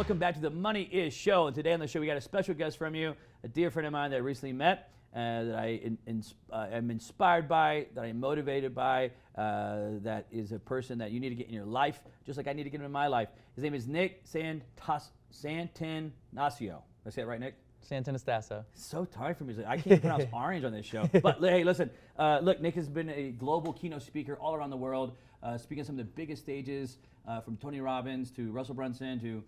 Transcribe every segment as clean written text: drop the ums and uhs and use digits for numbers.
welcome back to the Money Is Show. And today on the show, we got a special guest from you, a dear friend of mine that I recently met, that I am inspired by, that I'm motivated by, that is a person that you need to get in your life, just like I need to get him in my life. His name is Nick Santonastasso. Did I say it right, Nick? Santonastasso. So tired for me. I can't pronounce orange on this show. But hey, listen, look, Nick has been a global keynote speaker all around the world, speaking on some of the biggest stages, from Tony Robbins to Russell Brunson to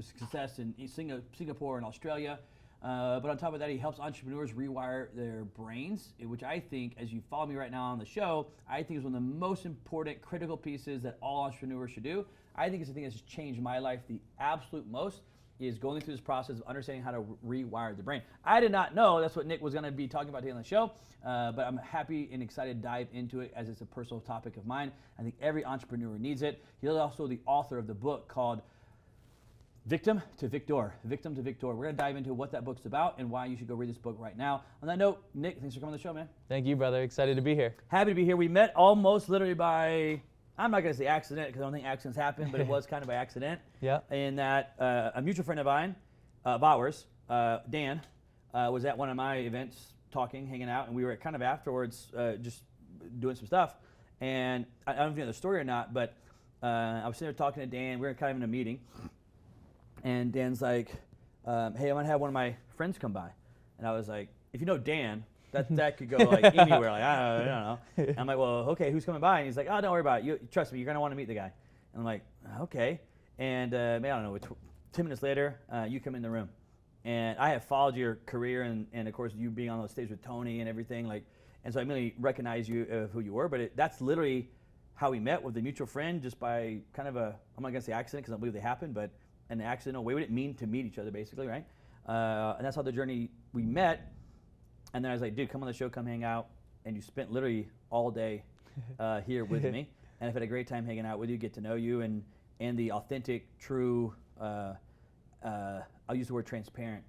success in Singapore and Australia. But on top of that, he helps entrepreneurs rewire their brains, which I think, as you follow me right now on the show, I think is one of the most important, critical pieces that all entrepreneurs should do. I think it's the thing that's changed my life the absolute most, is going through this process of understanding how to rewire the brain. I did not know that's what Nick was going to be talking about today on the show, but I'm happy and excited to dive into it as it's a personal topic of mine. I think every entrepreneur needs it. He's also the author of the book called Victim to Victor. Victim to Victor. We're going to dive into what that book's about and why you should go read this book right now. On that note, Nick, thanks for coming on the show, man. Thank you, brother. Excited to be here. Happy to be here. We met almost literally by, I'm not going to say accident because I don't think accidents happen, but it was kind of by accident. Yeah. In that a mutual friend of mine, of ours, Dan, was at one of my events talking, hanging out, and we were kind of afterwards just doing some stuff. And I don't know if you know the story or not, but I was sitting there talking to Dan. We were kind of in a meeting. And Dan's like, hey, I'm going to have one of my friends come by. And I was like, if you know Dan, that could go like anywhere. Like, I don't know. And I'm like, well, okay, who's coming by? And he's like, oh, don't worry about it. You, trust me, you're going to want to meet the guy. And I'm like, okay. And man, I don't know, 10 minutes later, you come in the room. And I have followed your career and of course, you being on those stages with Tony and everything. Like, and so I immediately recognized you of who you were. But that's literally how we met, with a mutual friend, just by kind of a, I'm not going to say accident because I don't believe they happened, but an accidental way. We didn't mean to meet each other, basically, right? And that's how the journey we met. And then I was like, dude, come on the show, come hang out. And you spent literally all day here with me. And I've had a great time hanging out with you, get to know you, and the authentic, true, I'll use the word transparent,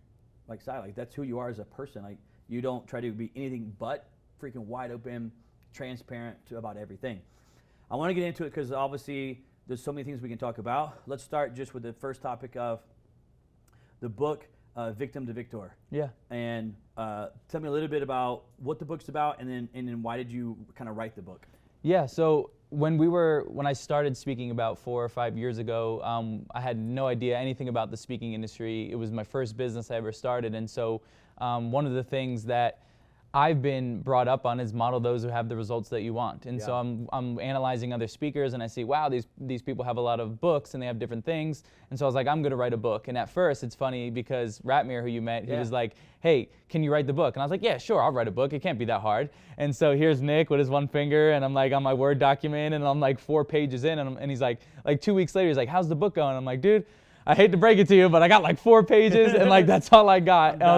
like side. Like, that's who you are as a person. Like, you don't try to be anything but freaking wide open, transparent about everything. I want to get into it because obviously there's so many things we can talk about. Let's start just with the first topic of the book, Victim to Victor. Yeah. And tell me a little bit about what the book's about, and then why did you kind of write the book? Yeah. So when I started speaking about 4 or 5 years ago, I had no idea anything about the speaking industry. It was my first business I ever started, and so one of the things that I've been brought up on is model those who have the results that you want. And so I'm analyzing other speakers, and I see, wow, these people have a lot of books and they have different things. And so I was like, I'm going to write a book. And at first, it's funny because Ratmir, who you met, he was like, hey, can you write the book? And I was like, yeah, sure, I'll write a book. It can't be that hard. And so here's Nick with his one finger, and I'm like on my Word document, and I'm like 4 pages in, and he's like 2 weeks later, he's like, how's the book going? I'm like, dude, I hate to break it to you, but I got like 4 pages and like that's all I got. And I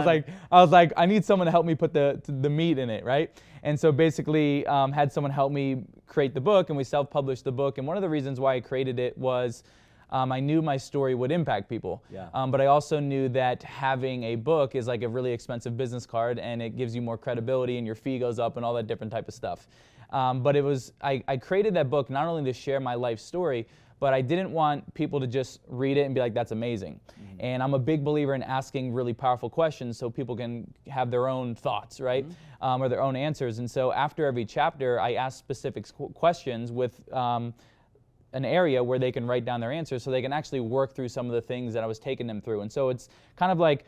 was like, I need someone to help me put the meat in it, right? And so basically had someone help me create the book, and we self-published the book. And one of the reasons why I created it was I knew my story would impact people. Yeah. But I also knew that having a book is like a really expensive business card, and it gives you more credibility and your fee goes up and all that different type of stuff. But I created that book not only to share my life story, but I didn't want people to just read it and be like, that's amazing. Mm-hmm. And I'm a big believer in asking really powerful questions so people can have their own thoughts, right? Mm-hmm. Or their own answers. And so after every chapter, I ask specific questions with an area where they can write down their answers so they can actually work through some of the things that I was taking them through. And so it's kind of like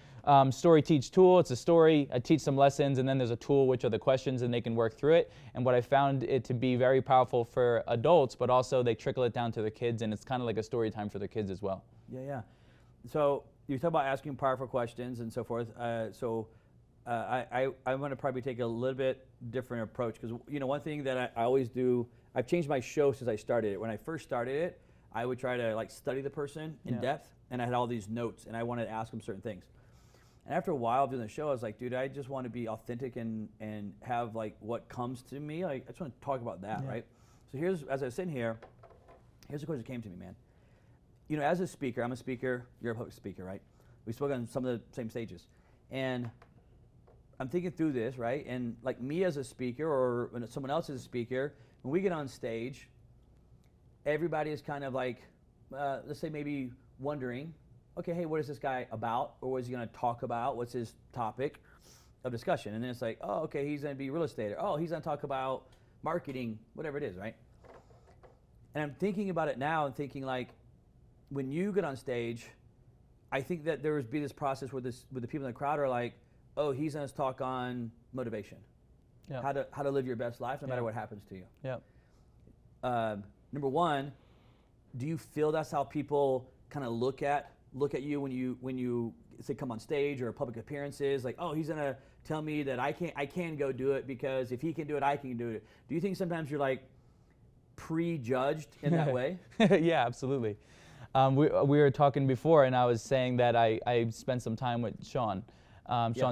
story teach tool. It's a story, I teach some lessons, and then there's a tool, which are the questions, and they can work through it. And what I found it to be very powerful for adults, but also they trickle it down to the kids, and it's kind of like a story time for the kids as well. Yeah. So you talk about asking powerful questions and so forth. I want to probably take a little bit different approach, because one thing that I always do, I've changed my show since I started it. When I first started it, I would try to like study the person in depth, and I had all these notes, and I wanted to ask them certain things. And after a while of doing the show, I was like, dude, I just want to be authentic and have like what comes to me. Like, I just want to talk about that, right? So as I was sitting here, here's the question that came to me, man. As a speaker, I'm a speaker, you're a public speaker, right? We spoke on some of the same stages. And I'm thinking through this, right? And like me as a speaker, or when someone else is a speaker, when we get on stage, everybody is kind of like, let's say maybe wondering, okay, hey, what is this guy about, or what is he going to talk about? What's his topic of discussion? And then it's like, oh, okay, he's going to be real estate, or oh, he's going to talk about marketing, whatever it is, right? And I'm thinking about it now and thinking like, when you get on stage, I think that there would be this process where the people in the crowd are like, oh, he's going to talk on motivation, how to live your best life no matter what happens to you. Yeah. Number one, do you feel that's how people kind of look at you when you say come on stage or public appearances? Like, oh, he's going to tell me that I can go do it because if he can do it, I can do it. Do you think sometimes you're like prejudged in that way? Yeah, absolutely. We were talking before, and I was saying that I spent some time with Sean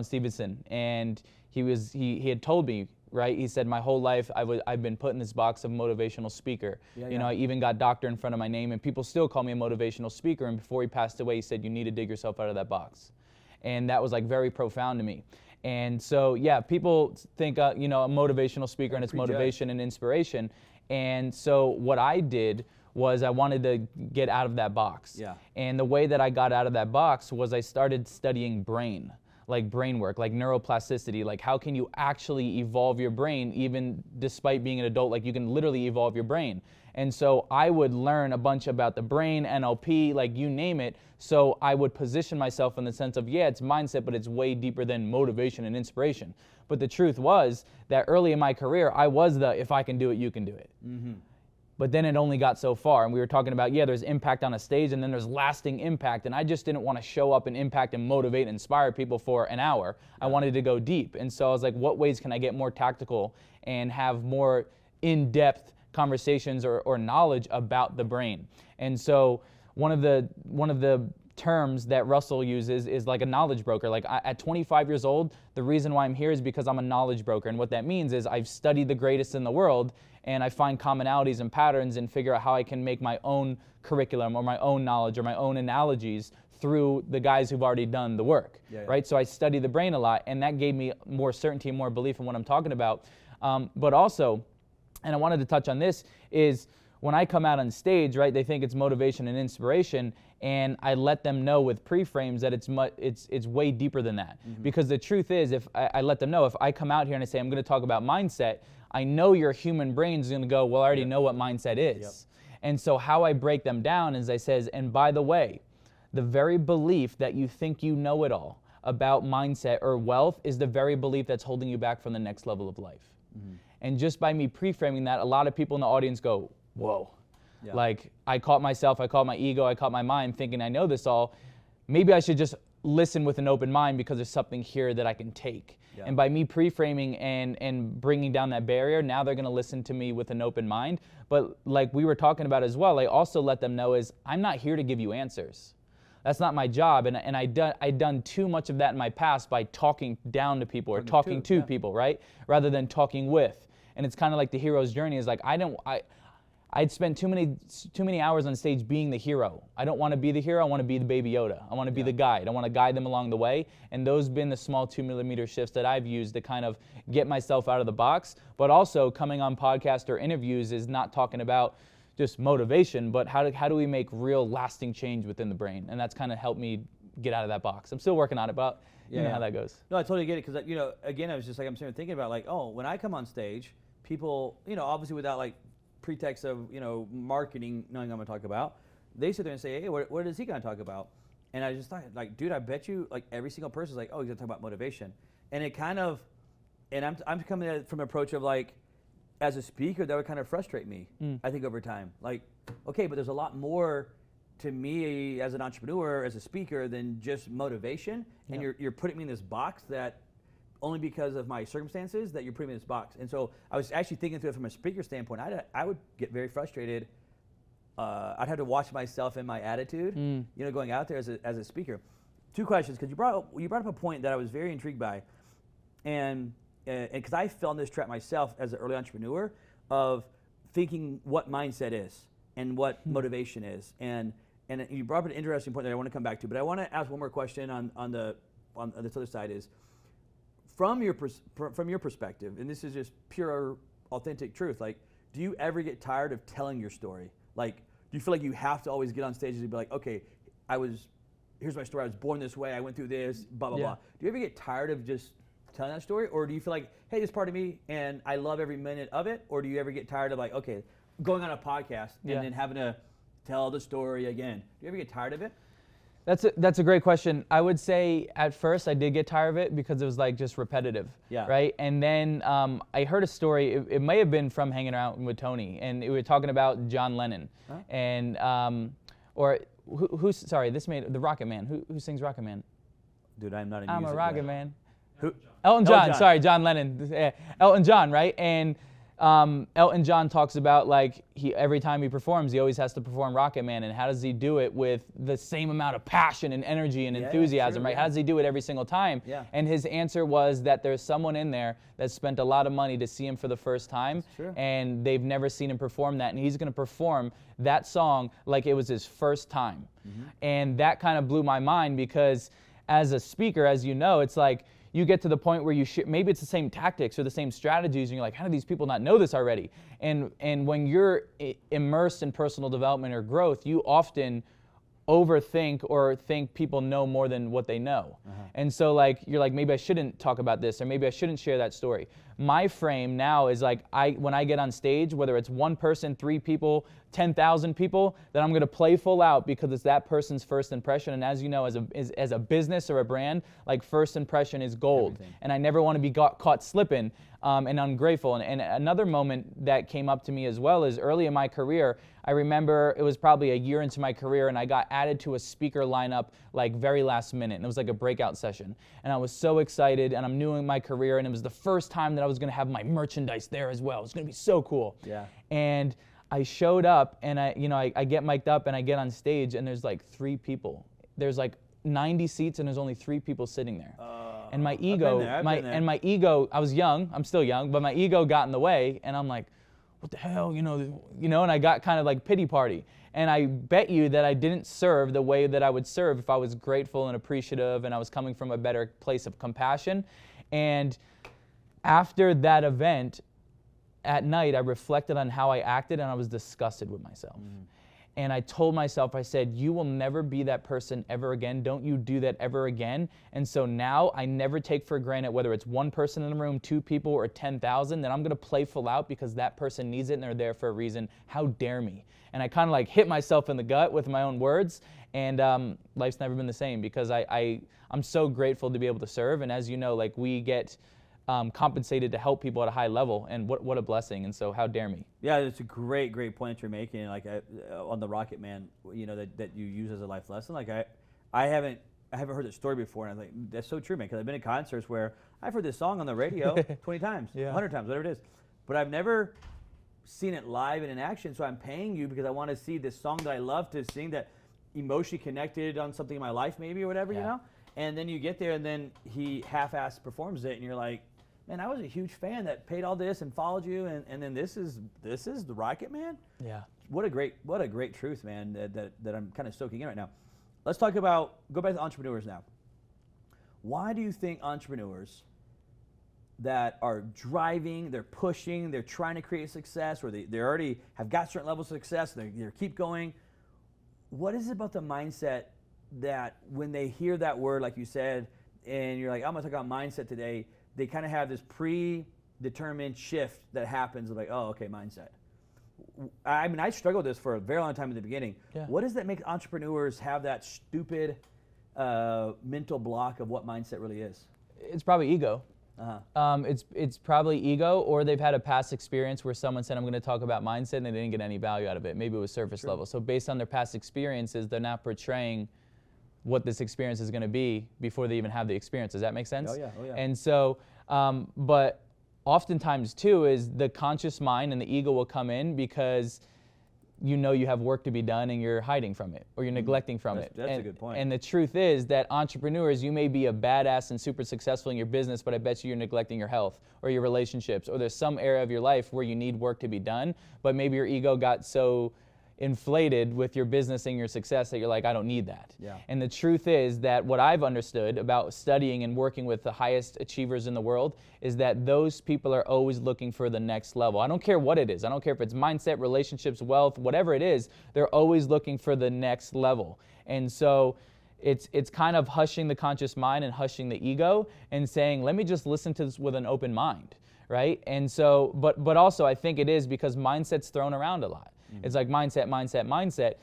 Stevenson, and he had told me, right? He said, my whole life I've been put in this box of motivational speaker. You know, I even got doctor in front of my name, and people still call me a motivational speaker. And before he passed away, he said, you need to dig yourself out of that box. And that was like very profound to me. And so, yeah, people think, you know, a motivational speaker and it's motivation and inspiration. And so what I did was I wanted to get out of that box. Yeah. And the way that I got out of that box was I started studying brain work, like neuroplasticity, like how can you actually evolve your brain even despite being an adult, like you can literally evolve your brain. And so I would learn a bunch about the brain, NLP, like you name it. So I would position myself in the sense of, yeah, it's mindset, but it's way deeper than motivation and inspiration. But the truth was that early in my career, I was the, if I can do it, you can do it. Mm-hmm. But then it only got so far. And we were talking about, yeah, there's impact on a stage and then there's lasting impact. And I just didn't want to show up and impact and motivate and inspire people for an hour. I wanted to go deep. And so I was like, what ways can I get more tactical and have more in-depth conversations or knowledge about the brain? And so one of the terms that Russell uses is like a knowledge broker. Like at 25 years old, the reason why I'm here is because I'm a knowledge broker. And what that means is I've studied the greatest in the world, and I find commonalities and patterns and figure out how I can make my own curriculum or my own knowledge or my own analogies through the guys who've already done the work, right? So I study the brain a lot, and that gave me more certainty and more belief in what I'm talking about. But also, and I wanted to touch on this, is when I come out on stage, right, they think it's motivation and inspiration, and I let them know with pre-frames that it's way deeper than that. Mm-hmm. Because the truth is, if I let them know, if I come out here and I say, I'm going to talk about mindset, I know your human brain's going to go, well, I already know what mindset is. Yep. And so how I break them down is I says, and by the way, the very belief that you think you know it all about mindset or wealth is the very belief that's holding you back from the next level of life. Mm-hmm. And just by me pre-framing that, a lot of people in the audience go, whoa. Yeah. Like, I caught myself, I caught my ego, I caught my mind thinking I know this all. Maybe I should just listen with an open mind because there's something here that I can take. Yeah. And by me pre-framing and bringing down that barrier, now they're going to listen to me with an open mind. But like we were talking about as well, I also let them know is I'm not here to give you answers. That's not my job. And I'd done too much of that in my past by talking down to people or talking to people, right? Rather than talking with. And it's kind of like the hero's journey is like, I'd spent too many hours on stage being the hero. I don't want to be the hero. I want to be the baby Yoda. I want to be the guide. I want to guide them along the way. And those have been the small 2mm shifts that I've used to kind of get myself out of the box. But also coming on podcasts or interviews is not talking about just motivation, but how do we make real lasting change within the brain? And that's kind of helped me get out of that box. I'm still working on it, but you know how that goes. No, I totally get it because, you know, again, I was just like, I'm thinking about like, oh, when I come on stage, people, you know, obviously without like pretext of, you know, marketing, knowing I'm going to talk about, they sit there and say, hey, what is he going to talk about? And I just thought, like, dude, I bet you, like, every single person's like, oh, he's going to talk about motivation. And it kind of, and I'm coming at it from an approach of, like, as a speaker, that would kind of frustrate me, I think, over time. Like, okay, but there's a lot more to me as an entrepreneur, as a speaker, than just motivation. And you're putting me in this box that, only because of my circumstances, that you're putting me in this box. And so I was actually thinking through it from a speaker standpoint. I would get very frustrated. I'd have to watch myself and my attitude, you know, going out there as a speaker. Two questions, because you brought up a point that I was very intrigued by, and because I fell in this trap myself as an early entrepreneur of thinking what mindset is and what motivation is, and you brought up an interesting point that I want to come back to. But I want to ask one more question on this other side is, from your perspective, and this is just pure, authentic truth, like, do you ever get tired of telling your story? Like, do you feel like you have to always get on stage and be like, okay, here's my story. I was born this way. I went through this, blah, blah, Yeah. blah. Do you ever get tired of just telling that story? Or do you feel like, hey, this is part of me and I love every minute of it? Or do you ever get tired of like, okay, going on a podcast Yeah. and then having to tell the story again? Do you ever get tired of it? That's a great question. I would say at first I did get tired of it because it was like just repetitive, Yeah. right? And then I heard a story. It may have been from hanging out with Tony, and we were talking about John Lennon, Huh? and or who's sorry, this made the Rocket Man. Who sings Rocket Man? Dude, I'm not a I'm music a Rocket guy. Man. Who? Elton John. John. Sorry, John Lennon. Yeah, Elton John, right? And Elton John talks about like every time he performs, he always has to perform Rocket Man, and how does he do it with the same amount of passion and energy and enthusiasm, true, right? yeah. How does he do it every single time? Yeah. And his answer was that there's someone in there that spent a lot of money to see him for the first time, true. and they've never seen him perform that, and he's going to perform that song like it was his first time. And that kind of blew my mind because as a speaker, as you know, it's like you get to the point where you maybe it's the same tactics or the same strategies, and you're like, how do these people not know this already? And when you're immersed in personal development or growth, you often overthink or think people know more than what they know. And so like you're like, maybe I shouldn't talk about this, or maybe I shouldn't share that story. My frame now is like when I get on stage, whether it's one person, 3 people, 10,000 people, then I'm going to play full out because it's that person's first impression. And as you know, as a business or a brand, like first impression is gold. Everything. And I never want to be caught slipping and ungrateful. And another moment that came up to me as well is early in my career, I remember it was probably a year into my career, and I got added to a speaker lineup like very last minute, and it was like a breakout session. And I was so excited, and I'm new in my career, and it was the first time that I was going to have my merchandise there as well. It was going to be so cool. Yeah. And I showed up, and I get mic'd up, and I get on stage, and there's like 3 people. There's like 90 seats, and there's only 3 people sitting there. And my ego, my ego, I was young, I'm still young, but my ego got in the way, and I'm like, what the hell, you know, and I got kind of like pity party. And I bet you that I didn't serve the way that I would serve if I was grateful and appreciative and I was coming from a better place of compassion. And after that event, at night, I reflected on how I acted, and I was disgusted with myself. And I told myself, I said, you will never be that person ever again. Don't you do that ever again. And so now I never take for granted whether it's 1 person in the room, 2 people, or 10,000, that I'm going to play full out because that person needs it and they're there for a reason. How dare me? And I kind of like hit myself in the gut with my own words. And life's never been the same because I'm so grateful to be able to serve. And as you know, like we get compensated to help people at a high level, and what a blessing. And so how dare me? Yeah, it's a great point you're making. Like on the Rocket Man, you know, that you use as a life lesson. Like I haven't heard this story before, and I'm like, that's so true, man. Because I've been at concerts where I've heard this song on the radio 20 times, 100 times, whatever it is, but I've never seen it live and in action. So I'm paying you because I want to see this song that I love to sing, that emotionally connected on something in my life, maybe, or whatever, you know. And then you get there, and then he half-assed performs it, and you're like, man, I was a huge fan that paid all this and followed you, and then this is the Rocket Man? Yeah. What a great truth, man, that I'm kind of soaking in right now. Let's talk about, go back to entrepreneurs now. Why do you think entrepreneurs that are driving, they're pushing, they're trying to create success, or they already have got certain levels of success, they keep going, what is it about the mindset that when they hear that word, like you said, and you're like, I'm going to talk about mindset today, they kind of have this predetermined shift that happens of like, oh, okay, mindset. I mean, I struggled with this for a very long time in the beginning. Yeah. What does that make entrepreneurs have that stupid mental block of what mindset really is? It's probably ego. It's probably ego, or they've had a past experience where someone said, I'm going to talk about mindset, and they didn't get any value out of it. Maybe it was surface level. So based on their past experiences, they're not portraying what this experience is going to be before they even have the experience. Does that make sense? Oh yeah. And so, but oftentimes too is the conscious mind and the ego will come in because you know you have work to be done and you're hiding from it, or you're neglecting from it. That's a good point. And the truth is that entrepreneurs, you may be a badass and super successful in your business, but I bet you're neglecting your health or your relationships, or there's some area of your life where you need work to be done, but maybe your ego got so inflated with your business and your success that you're like, I don't need that. Yeah. And the truth is that what I've understood about studying and working with the highest achievers in the world is that those people are always looking for the next level. I don't care what it is. I don't care if it's mindset, relationships, wealth, whatever it is, they're always looking for the next level. And so it's kind of hushing the conscious mind and hushing the ego and saying, let me just listen to this with an open mind, right? And so, but also I think it is because mindset's thrown around a lot. It's like mindset, mindset, mindset.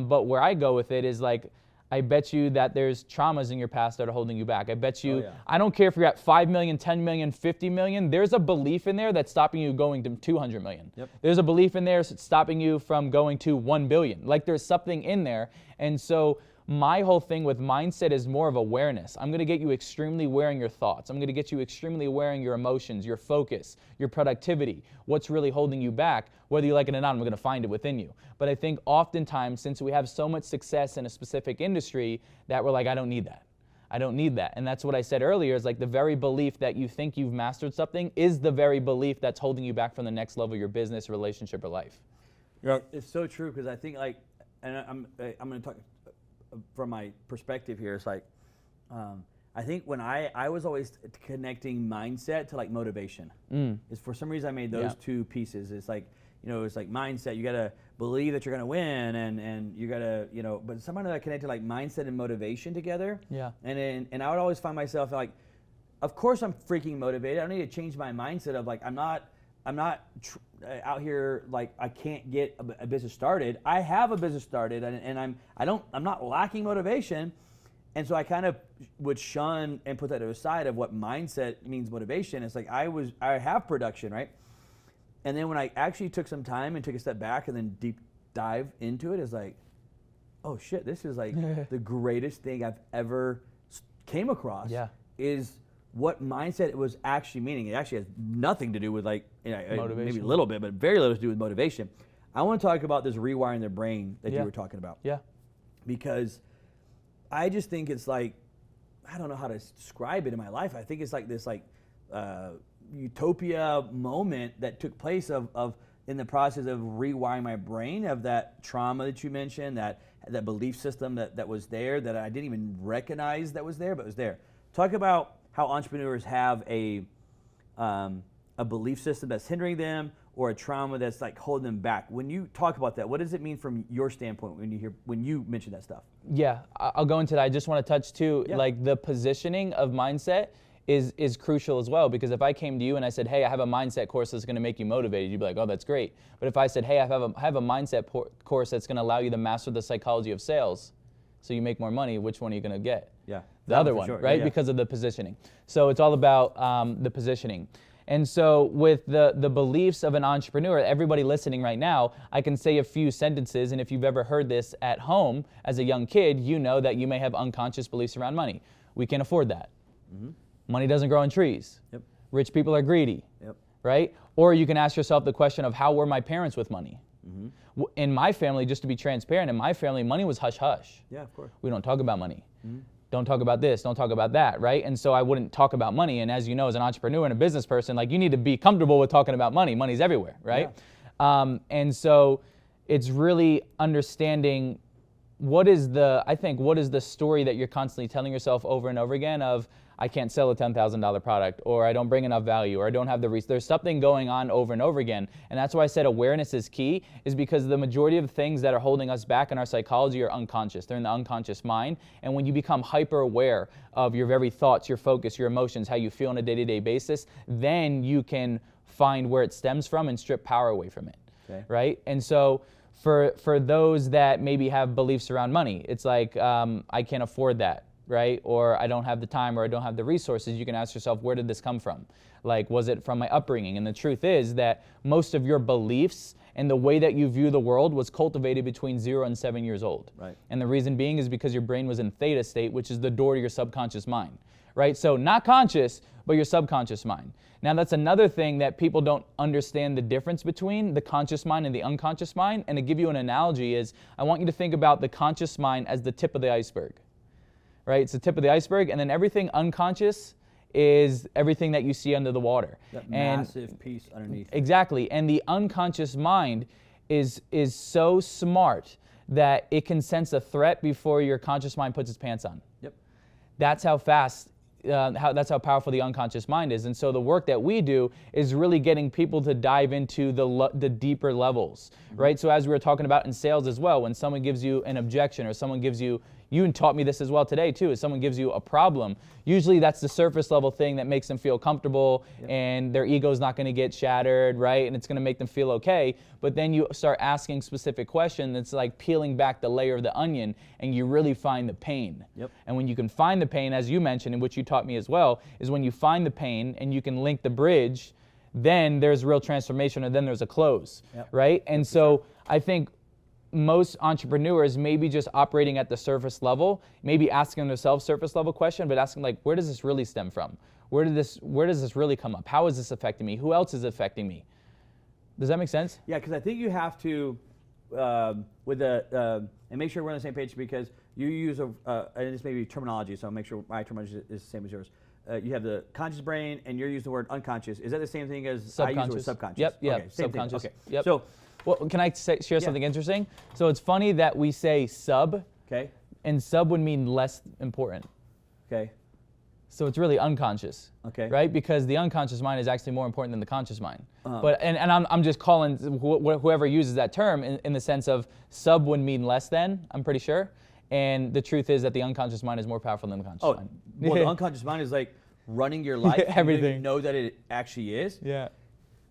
But where I go with it is like, I bet you that there's traumas in your past that are holding you back. I bet you, I don't care if you're at 5 million, 10 million, 50 million, there's a belief in there that's stopping you going to 200 million. Yep. There's a belief in there stopping you from going to 1 billion. Like there's something in there. And so my whole thing with mindset is more of awareness. I'm going to get you extremely aware in your thoughts. I'm going to get you extremely aware in your emotions, your focus, your productivity, what's really holding you back. Whether you like it or not, I'm going to find it within you. But I think oftentimes, since we have so much success in a specific industry, that we're like, I don't need that. I don't need that. And that's what I said earlier, is like the very belief that you think you've mastered something is the very belief that's holding you back from the next level of your business, relationship, or life. Yeah, it's so true, because I think like, and I'm going to talk from my perspective here. It's like, I think when I was always connecting mindset to like motivation. Is for some reason I made those two pieces. It's like, you know, it's like mindset, you got to believe that you're going to win, and you got to, you know, but somehow I connected like mindset and motivation together. Yeah. And I would always find myself like, of course I'm freaking motivated. I don't need to change my mindset of like, I'm not out here like I can't get a business started. I have a business started, and I'm not lacking motivation. And so I kind of would shun and put that to the side of what mindset means motivation. It's like I have production, right? And then when I actually took some time and took a step back and then deep dive into it, it's like, oh shit, this is like the greatest thing I've ever came across. Yeah. Is what mindset was actually meaning. It actually has nothing to do with like, you know, maybe a little bit, but very little to do with motivation. I want to talk about this rewiring the brain that you were talking about. Yeah. Because I just think it's like, I don't know how to describe it in my life. I think it's like this like utopia moment that took place of in the process of rewiring my brain, of that trauma that you mentioned, that belief system that was there that I didn't even recognize that was there, but it was there. Talk about how entrepreneurs have a belief system that's hindering them, or a trauma that's like holding them back. When you talk about that, what does it mean from your standpoint when you mention that stuff? Yeah, I'll go into that. I just want to touch too, like the positioning of mindset is crucial as well, because if I came to you and I said, hey, I have a mindset course that's going to make you motivated, you'd be like, oh, that's great. But if I said, hey, I have a mindset course that's going to allow you to master the psychology of sales so you make more money, which one are you going to get? Yeah, the other one, sure. Right? Yeah. Because of the positioning. So it's all about the positioning. And so with the beliefs of an entrepreneur, everybody listening right now, I can say a few sentences, and if you've ever heard this at home as a young kid, you know that you may have unconscious beliefs around money. We can't afford that. Mm-hmm. Money doesn't grow on trees. Yep. Rich people are greedy. Yep. Right? Or you can ask yourself the question of, how were my parents with money? Mm-hmm. In my family, just to be transparent, in my family, money was hush-hush. Yeah, of course. We don't talk about money. Mm-hmm. Don't talk about this, don't talk about that, right? And so I wouldn't talk about money. And as you know, as an entrepreneur and a business person, like you need to be comfortable with talking about money. Money's everywhere, right? Yeah. And so it's really understanding what is the story that you're constantly telling yourself over and over again of, I can't sell a $10,000 product, or I don't bring enough value, or I don't have the resources. There's something going on over and over again. And that's why I said awareness is key, is because the majority of the things that are holding us back in our psychology are unconscious. They're in the unconscious mind. And when you become hyper aware of your very thoughts, your focus, your emotions, how you feel on a day-to-day basis, then you can find where it stems from and strip power away from it, right? And so for those that maybe have beliefs around money, it's like, I can't afford that, right? Or I don't have the time, or I don't have the resources. You can ask yourself, where did this come from? Like, was it from my upbringing? And the truth is that most of your beliefs and the way that you view the world was cultivated between 0 and 7 years old. Right. And the reason being is because your brain was in theta state, which is the door to your subconscious mind, right? So not conscious, but your subconscious mind. Now that's another thing that people don't understand the difference between the conscious mind and the unconscious mind. And to give you an analogy is, I want you to think about the conscious mind as the tip of the iceberg. Right? It's the tip of the iceberg, and then everything unconscious is everything that you see under the water. That massive piece underneath. Exactly. And the unconscious mind is so smart that it can sense a threat before your conscious mind puts its pants on. Yep. That's how fast, that's how powerful the unconscious mind is. And so the work that we do is really getting people to dive into the deeper levels, right? So as we were talking about in sales as well, when someone gives you an objection or someone gives you taught me this as well today too, is someone gives you a problem, usually that's the surface level thing that makes them feel comfortable and their ego's not going to get shattered, right? And it's going to make them feel okay. But then you start asking specific questions, it's like peeling back the layer of the onion and you really find the pain. And when you can find the pain, as you mentioned, and which you taught me as well, is when you find the pain and you can link the bridge, then there's real transformation and then there's a close, right? And so I think most entrepreneurs may be just operating at the surface level, maybe asking themselves surface level question, but asking like, where does this really stem from? Where does this really come up? How is this affecting me? Who else is affecting me? Does that make sense? Yeah, because I think you have to, and make sure we're on the same page, because you use and this may be terminology, so I'll make sure my terminology is the same as yours. You have the conscious brain, and you're using the word unconscious. Is that the same thing as I use the word subconscious? Yep, okay, same subconscious. Thing. Okay. Yep. So, well, can I share something interesting? So it's funny that we say sub, and sub would mean less important. Okay. So it's really unconscious, right? Because the unconscious mind is actually more important than the conscious mind. But and I'm just calling whoever uses that term in the sense of sub would mean less than, I'm pretty sure. And the truth is that the unconscious mind is more powerful than the conscious mind. Well, the unconscious mind is like running your life. Everything. You know that it actually is. Yeah.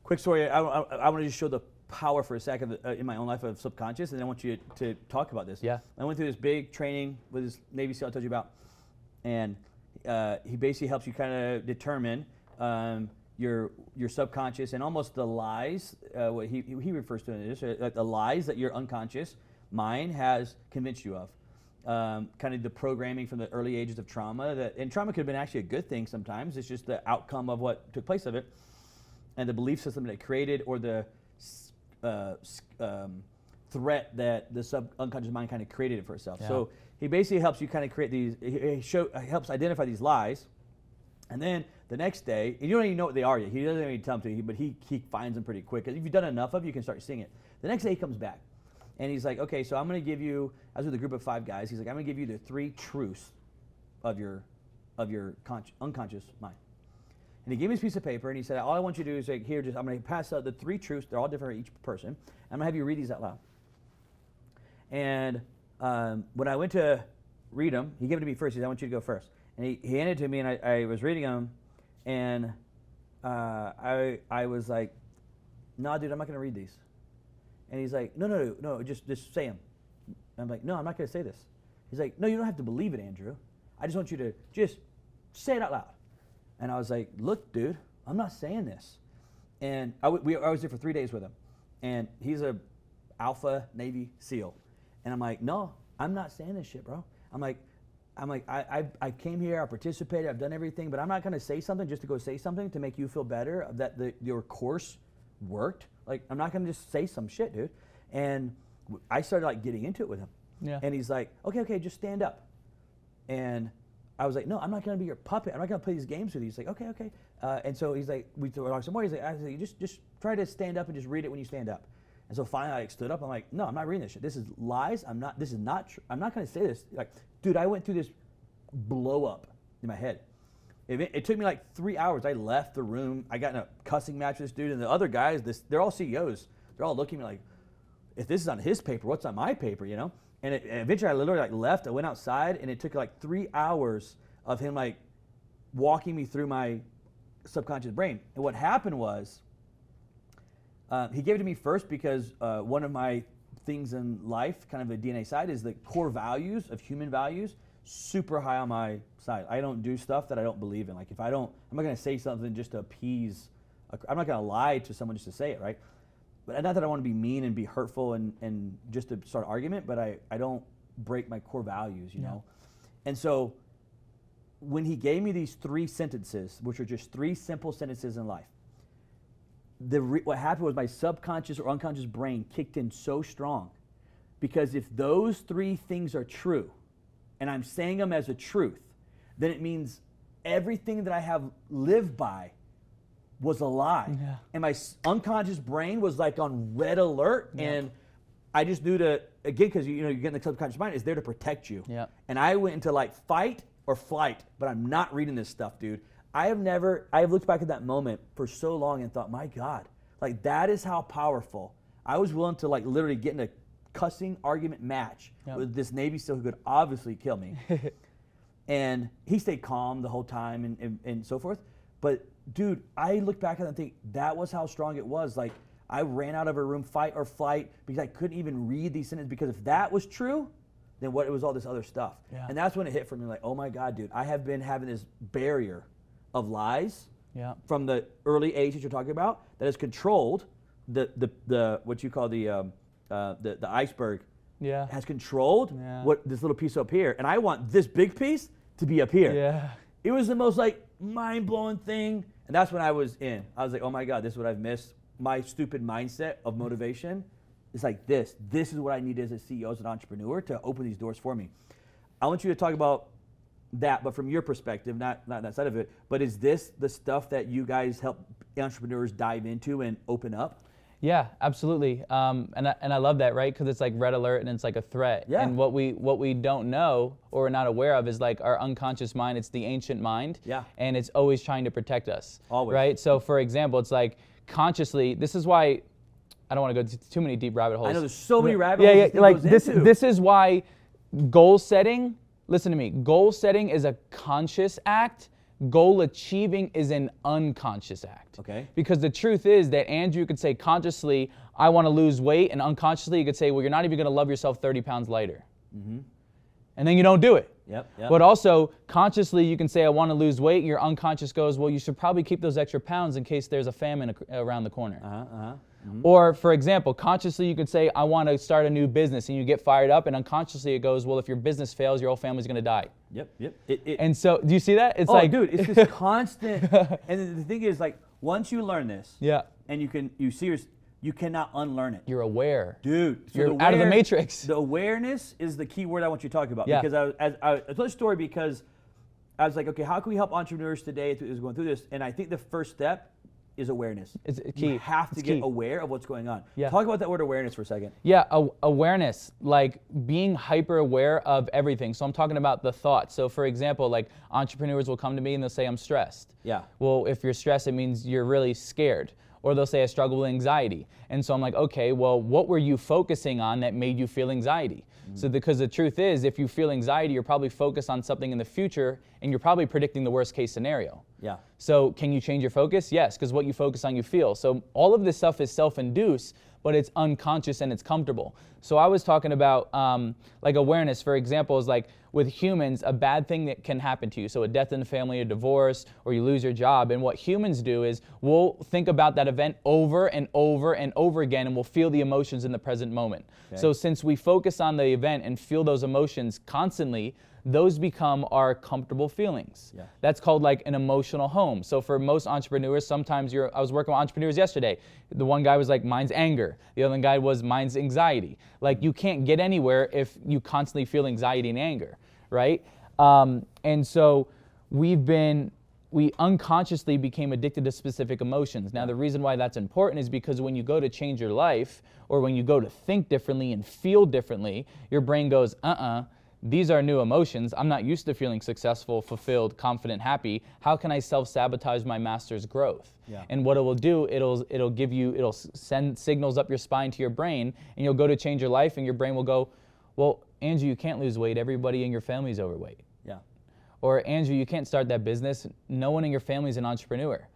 Quick story. I want to just show the power for a second in my own life of subconscious, and I want you to talk about this. Yeah. I went through this big training with this Navy SEAL I told you about, and he basically helps you kind of determine your subconscious and almost the lies. What he refers to it as like the lies that your unconscious mind has convinced you of. Kind of the programming from the early ages of trauma, and trauma could have been actually a good thing sometimes. It's just the outcome of what took place of it, and the belief system that it created, or the threat that the unconscious mind kind of created it for itself. Yeah. So he basically helps you kind of create these. He helps identify these lies, and then the next day, and you don't even know what they are yet. He doesn't even tell them to you, but he finds them pretty quick. If you've done enough of it, you can start seeing it. The next day he comes back. And he's like, okay, so I'm going to give you, I was with a group of 5 guys, he's like, I'm going to give you the 3 truths of your unconscious mind. And he gave me this piece of paper, and he said, all I want you to do is, like, here, I'm going to pass out the 3 truths. They're all different for each person. I'm going to have you read these out loud. And when I went to read them, he gave it to me first. He said, I want you to go first. And he handed it to me, and I was reading them, and I was like, no, dude, I'm not going to read these. And he's like, no, just say them. I'm like, no, I'm not going to say this. He's like, no, you don't have to believe it, Andrew. I just want you to just say it out loud. And I was like, look, dude, I'm not saying this. And I was there for 3 days with him. And he's a Alpha Navy SEAL. And I'm like, no, I'm not saying this shit, bro. I'm like, I came here, I participated, I've done everything, but I'm not going to say something just to go say something to make you feel better that your course worked. Like, I'm not going to just say some shit, dude. And I started like getting into it with him. Yeah. And he's like, okay, just stand up. And I was like, no, I'm not going to be your puppet. I'm not going to play these games with you. He's like, okay. And so he's like, we talked some more. He's like, you just try to stand up and just read it when you stand up. And so finally I stood up. I'm like, no, I'm not reading this shit. This is lies. This is not true. I'm not going to say this. Like, dude, I went through this blow up in my head. It took me like 3 hours. I left the room. I got in a cussing match with this dude, and the other guys, they're all CEOs. They're all looking at me like, if this is on his paper, what's on my paper, you know? And eventually I literally like left. I went outside, and it took like 3 hours of him like walking me through my subconscious brain. And what happened was, he gave it to me first because one of my things in life, kind of a DNA side, is the core values of human values, super high on my side. I don't do stuff that I don't believe in. Like I'm not going to say something just to appease. I'm not going to lie to someone just to say it, right? But not that I want to be mean and be hurtful and just to start an argument, but I don't break my core values, you know? And so when he gave me these 3 sentences, which are just 3 simple sentences in life, what happened was my subconscious or unconscious brain kicked in so strong, because if those 3 things are true, and I'm saying them as a truth, then it means everything that I have lived by was a lie. Yeah. And my unconscious brain was like on red alert. And I just knew to, again, because you get in the subconscious mind, it's there to protect you. Yeah. And I went into like fight or flight, but I'm not reading this stuff, dude. I have looked back at that moment for so long and thought, my God, like that is how powerful. I was willing to like literally get in a cussing argument match with this Navy SEAL who could obviously kill me. And he stayed calm the whole time and so forth. But dude, I look back at it and think that was how strong it was. Like I ran out of a room, fight or flight, because I couldn't even read these sentences, because if that was true, then what, it was all this other stuff. Yeah. And that's when it hit for me, like, oh my God, dude, I have been having this barrier of lies from the early age that you're talking about that has controlled the what you call the iceberg. Yeah. Has controlled what this little piece up here, and I want this big piece to be up here. Yeah. It was the most like mind-blowing thing, and that's when I was in. I was like, oh my God, this is what I've missed. My stupid mindset of motivation is like this. This is what I need as a CEO, as an entrepreneur, to open these doors for me. I want you to talk about that, but from your perspective, not that side of it. But is this the stuff that you guys help entrepreneurs dive into and open up? Yeah, absolutely. And I love that, right? Because it's like red alert and it's like a threat. Yeah. And what we don't know or we're not aware of is like our unconscious mind. It's the ancient mind. Yeah. And it's always trying to protect us. Always. Right? So for example, it's like consciously, this is why I don't want to go too many deep rabbit holes. I know there's so many rabbit holes. Yeah, like this is why goal setting, listen to me, goal setting is a conscious act. Goal achieving is an unconscious act. Okay. Because the truth is that Andrew could say consciously, I want to lose weight, and unconsciously you could say, well, you're not even going to love yourself 30 pounds lighter. Mm-hmm. And then you don't do it. Yep. But also, consciously you can say, I want to lose weight, your unconscious goes, well, you should probably keep those extra pounds in case there's a famine around the corner. Mm-hmm. Or, for example, consciously you could say, I want to start a new business, and you get fired up, and unconsciously it goes, well, if your business fails, your whole family's going to die. Yep. And so, do you see that? It's dude, it's this constant. And the thing is, like, once you learn this, and you cannot unlearn it. You're aware. Dude. So you're out of the matrix. The awareness is the key word I want you to talk about. Yeah. Because I told a story because I was like, okay, how can we help entrepreneurs today who's going through this? And I think the first step is awareness. It's key. You have to get aware of what's going on. Yeah. Talk about that word awareness for a second. Yeah, awareness, like being hyper aware of everything. So I'm talking about the thoughts. So for example, like entrepreneurs will come to me and they'll say, I'm stressed. Yeah. Well, if you're stressed, it means you're really scared. Or they'll say, I struggle with anxiety. And so I'm like, okay, well, what were you focusing on that made you feel anxiety? So because the truth is, if you feel anxiety, you're probably focused on something in the future, and you're probably predicting the worst case scenario. Yeah. So can you change your focus? Yes, because what you focus on, you feel. So all of this stuff is self-induced, but it's unconscious and it's comfortable. So I was talking about like awareness, for example, is like with humans, a bad thing that can happen to you. So a death in the family, a divorce, or you lose your job. And what humans do is we'll think about that event over and over and over again, and we'll feel the emotions in the present moment. Okay. So since we focus on the event and feel those emotions constantly, those become our comfortable feelings. Yeah. That's called like an emotional home. So for most entrepreneurs, sometimes I was working with entrepreneurs yesterday. The one guy was like, mine's anger. The other guy was, mine's anxiety. Like you can't get anywhere if you constantly feel anxiety and anger, right? And so we unconsciously became addicted to specific emotions. Now the reason why that's important is because when you go to change your life, or when you go to think differently and feel differently, your brain goes, these are new emotions. I'm not used to feeling successful, fulfilled, confident, happy. How can I self-sabotage my master's growth? Yeah. And what it will do, it'll send signals up your spine to your brain, and you'll go to change your life, and your brain will go, well, Andrew, you can't lose weight. Everybody in your family is overweight. Yeah. Or Andrew, you can't start that business. No one in your family is an entrepreneur.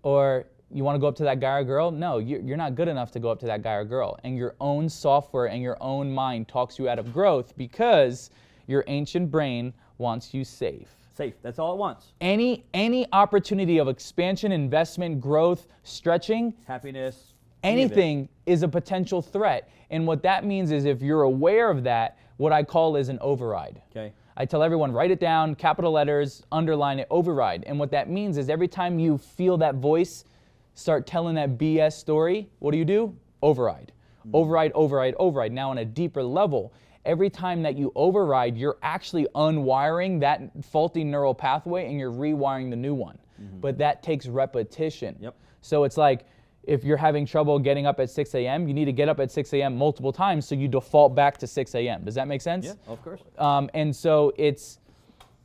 Or you want to go up to that guy or girl? No, you're not good enough to go up to that guy or girl. And your own software and your own mind talks you out of growth because your ancient brain wants you safe. Safe, that's all it wants. Any opportunity of expansion, investment, growth, stretching, happiness, anything is a potential threat. And what that means is if you're aware of that, what I call is an override. Okay. I tell everyone, write it down, capital letters, underline it, override. And what that means is every time you feel that voice start telling that BS story, what do? Override. Override, override, override. Now on a deeper level, every time that you override, you're actually unwiring that faulty neural pathway and you're rewiring the new one. but that takes repetition. Yep. So it's like, if you're having trouble getting up at 6 a.m., you need to get up at 6 a.m. multiple times so you default back to 6 a.m. Does that make sense? Yeah, of course. And so it's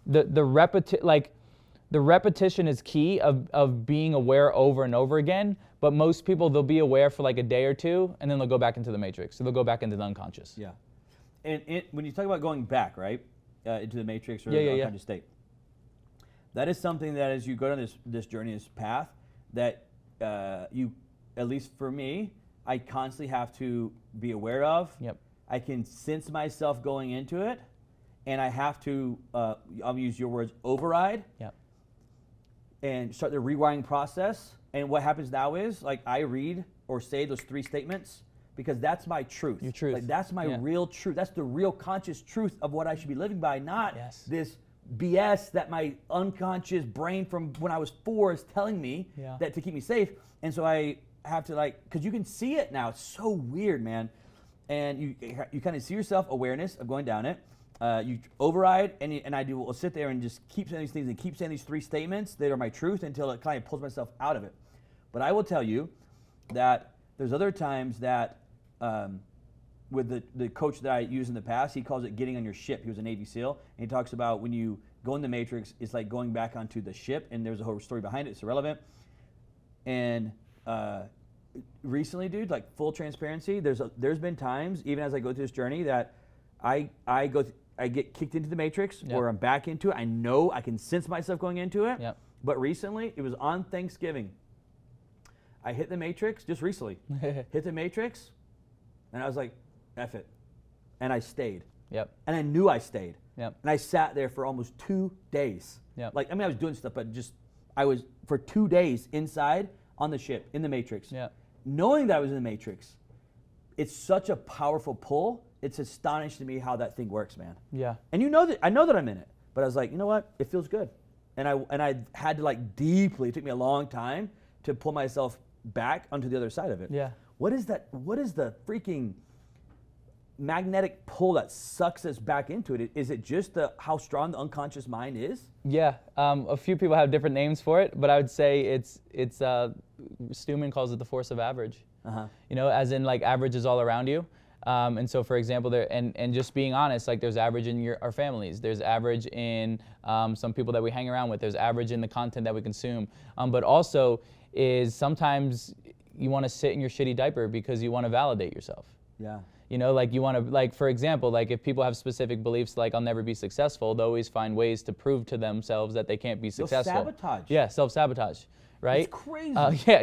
the repetition is key of being aware over and over again, but most people, they'll be aware for like a day or two, and then they'll go back into the matrix. So they'll go back into the unconscious. Yeah. And when you talk about going back, right, into the matrix or Yeah, the yeah, yeah. unconscious state, that is something that as you go down this journey, this path, that you, at least for me, I constantly have to be aware of. Yep. I can sense myself going into it, and I have to, I'll use your words, override. Yep. And start the rewiring process. And what happens now is, like, I read or say those 3 statements because that's my truth. Your truth. Like, that's my real truth. That's the real conscious truth of what I should be living by, not this BS that my unconscious brain from when I was 4 is telling me that to keep me safe. And so I have to, like, because you can see it now. It's so weird, man. And you kind of see yourself, awareness of going down it. You override, and I will sit there and just keep saying these things and keep saying these 3 statements that are my truth until it kind of pulls myself out of it. But I will tell you that there's other times that with the coach that I used in the past, he calls it getting on your ship. He was a Navy SEAL, and he talks about when you go in the matrix, it's like going back onto the ship, and there's a whole story behind it. It's irrelevant. And recently, dude, like full transparency, there's been times, even as I go through this journey, that I get kicked into the matrix, or I'm back into it. I know I can sense myself going into it. Yep. But recently, it was on Thanksgiving. I hit the matrix just recently. Hit the matrix, and I was like, F it. And I stayed. Yep. And I knew I stayed. Yep. And I sat there for almost 2 days. Yep. Like, I mean, I was doing stuff, but I was for 2 days inside on the ship, in the matrix. Yep. Knowing that I was in the matrix, it's such a powerful pull. It's astonishing to me how that thing works, man. Yeah. And I know that I'm in it, but I was like, you know what? It feels good. And I had to, like, deeply, it took me a long time to pull myself back onto the other side of it. Yeah. What is that? What is the freaking magnetic pull that sucks us back into it? Is it just how strong the unconscious mind is? Yeah. A few people have different names for it, but I would say it's Stewman calls it the force of average. Uh-huh. You know, as in, like, average is all around you. And so, for example, there and just being honest, like, there's average in our families. There's average in some people that we hang around with. There's average in the content that we consume. But also is sometimes you want to sit in your shitty diaper because you want to validate yourself. Yeah. You know, like, you want to, like, for example, like, if people have specific beliefs like I'll never be successful, they'll always find ways to prove to themselves that they can't be successful. Self-sabotage. Yeah, self-sabotage, right? It's crazy.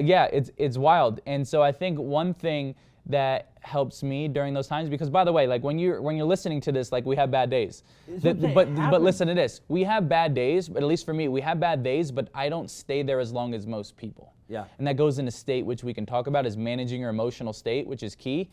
Yeah, it's wild. And so I think one thing that helps me during those times, because, by the way, like, when you're listening to this, like, we have bad days. But listen to this. We have bad days, but at least for me, we have bad days, but I don't stay there as long as most people. Yeah. And that goes into state, which we can talk about, is managing your emotional state, which is key.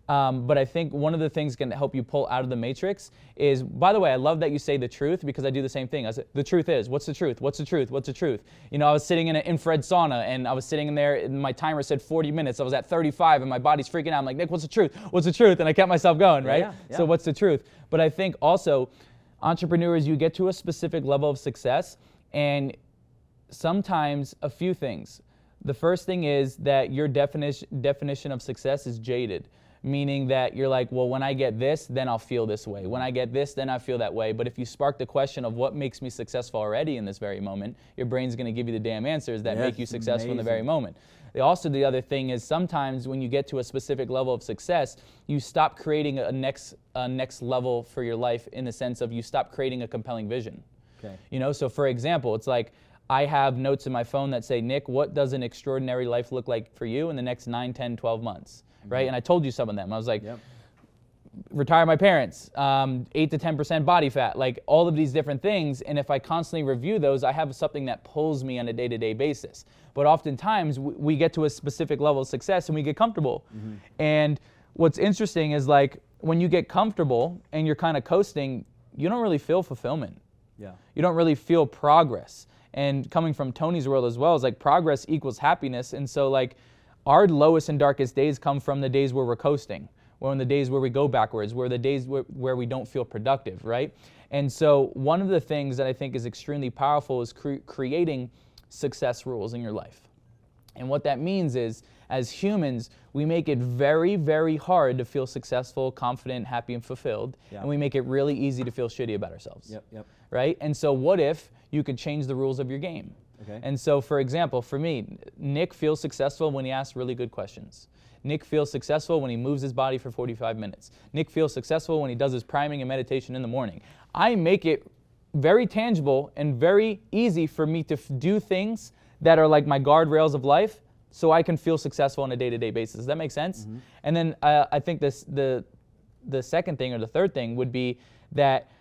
But I think one of the things can help you pull out of the matrix is, by the way, I love that you say the truth, because I do the same thing. I say, the truth is, what's the truth? What's the truth? What's the truth? You know, I was sitting in an infrared sauna, and I was sitting in there, and my timer said 40 minutes. I was at 35, and my body's freaking out. I'm like, Nick, what's the truth? What's the truth? And I kept myself going, right? Yeah. So what's the truth? But I think also, entrepreneurs, you get to a specific level of success, and sometimes a few things. The first thing is that your definition of success is jaded. Meaning that you're like, well, when I get this, then I'll feel this way. When I get this, then I feel that way. But if you spark the question of what makes me successful already in this very moment, your brain's going to give you the damn answers that make you successful in the very moment. Also, the other thing is, sometimes when you get to a specific level of success, you stop creating a next level for your life, in the sense of you stop creating a compelling vision. Okay. You know, so for example, it's like, I have notes in my phone that say, Nick, what does an extraordinary life look like for you in the next 9, 10, 12 months? Right? And I told you some of them. I was like, retire my parents, 8 to 10% body fat, like all of these different things. And if I constantly review those, I have something that pulls me on a day-to-day basis. But oftentimes we get to a specific level of success and we get comfortable. Mm-hmm. And what's interesting is, like, when you get comfortable and you're kind of coasting, you don't really feel fulfillment. Yeah. You don't really feel progress. And coming from Tony's world as well, is like progress equals happiness. And so, like, our lowest and darkest days come from the days where we're coasting, or in the days where we go backwards, where the days where we don't feel productive, right? And so one of the things that I think is extremely powerful is creating success rules in your life. And what that means is, as humans, we make it very, very hard to feel successful, confident, happy, and fulfilled. Yeah. And we make it really easy to feel shitty about ourselves. Yep. Right? And so what if you could change the rules of your game? Okay. And so, for example, for me, Nick feels successful when he asks really good questions. Nick feels successful when he moves his body for 45 minutes. Nick feels successful when he does his priming and meditation in the morning. I make it very tangible and very easy for me to do things that are like my guardrails of life, so I can feel successful on a day-to-day basis. Does that make sense? Mm-hmm. And then I think the second thing or the third thing would be that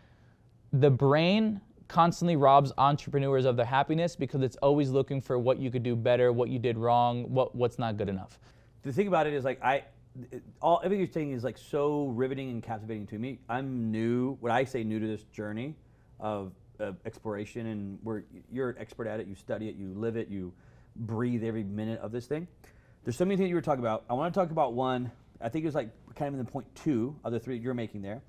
the brain constantly robs entrepreneurs of their happiness because it's always looking for what you could do better, what you did wrong, what's not good enough. The thing about it is like everything you're saying is like so riveting and captivating to me. I'm new, what I say new to this journey of exploration, and you're an expert at it, you study it, you live it, you breathe every minute of this thing. There's so many things you were talking about. I want to talk about one, I think it was like kind of in the point 2 of the 3 you're making there.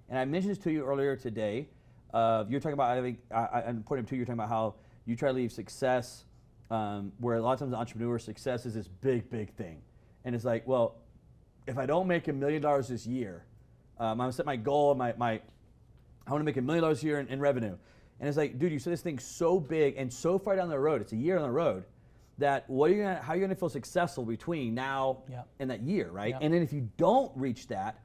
And I mentioned this to you earlier today. You're talking about, I think, I'm pointing to you're talking about how you try to leave success, where a lot of times the entrepreneur success is this big, big thing. And it's like, well, if I don't make $1 million this year, I'm gonna set my goal, I want to make $1 million a year in revenue. And it's like, dude, you said this thing so big and so far down the road, it's a year on the road, that how are you gonna feel successful between now and that year, right? Yep. And then if you don't reach that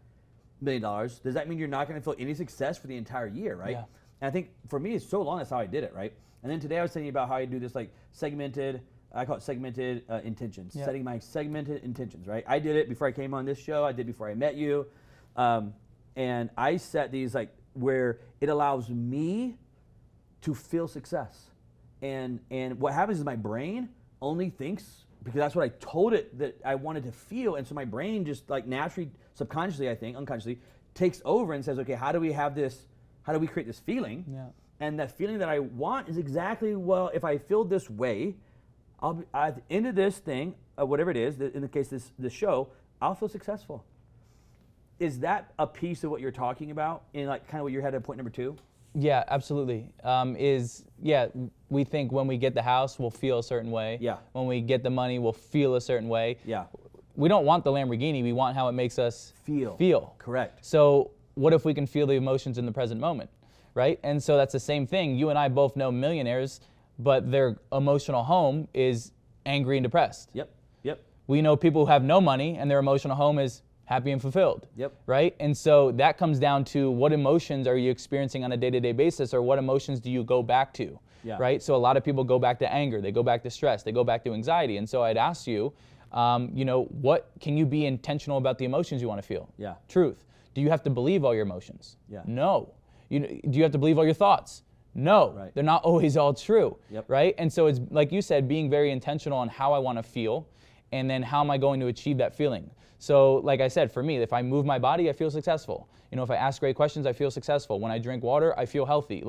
$1 million, does that mean you're not gonna feel any success for the entire year, right? Yeah. And I think for me, it's so long, that's how I did it, right? And then today I was telling you about how I do this like I call it segmented intentions, setting my segmented intentions, right? I did it before I came on this show, I did before I met you. And I set these like where it allows me to feel success. And what happens is my brain only thinks, because that's what I told it that I wanted to feel, and so my brain just like naturally, subconsciously I think, unconsciously, takes over and says, okay, how do we create this feeling? Yeah. And that feeling that I want is exactly, well, if I feel this way, I'll be, at the end of this thing, whatever it is, in the case of this show, I'll feel successful. Is that a piece of what you're talking about in like kind of what you had at point number 2? Yeah, absolutely. We think when we get the house, we'll feel a certain way. Yeah. When we get the money, we'll feel a certain way. Yeah. We don't want the Lamborghini. We want how it makes us feel. Correct. So what if we can feel the emotions in the present moment, right? And so that's the same thing. You and I both know millionaires, but their emotional home is angry and depressed. Yep. We know people who have no money and their emotional home is happy and fulfilled. Yep. Right? And so that comes down to what emotions are you experiencing on a day-to-day basis, or what emotions do you go back to? Yeah. Right? So a lot of people go back to anger, they go back to stress, they go back to anxiety. And so I'd ask you, what can you be intentional about the emotions you want to feel? Yeah. Truth. Do you have to believe all your emotions? Yeah. No. Do you have to believe all your thoughts? No. Right. They're not always all true. Yep. Right? And so it's like you said, being very intentional on how I want to feel, and then how am I going to achieve that feeling? So like I said, for me, if I move my body, I feel successful. If I ask great questions, I feel successful. When I drink water, I feel healthy.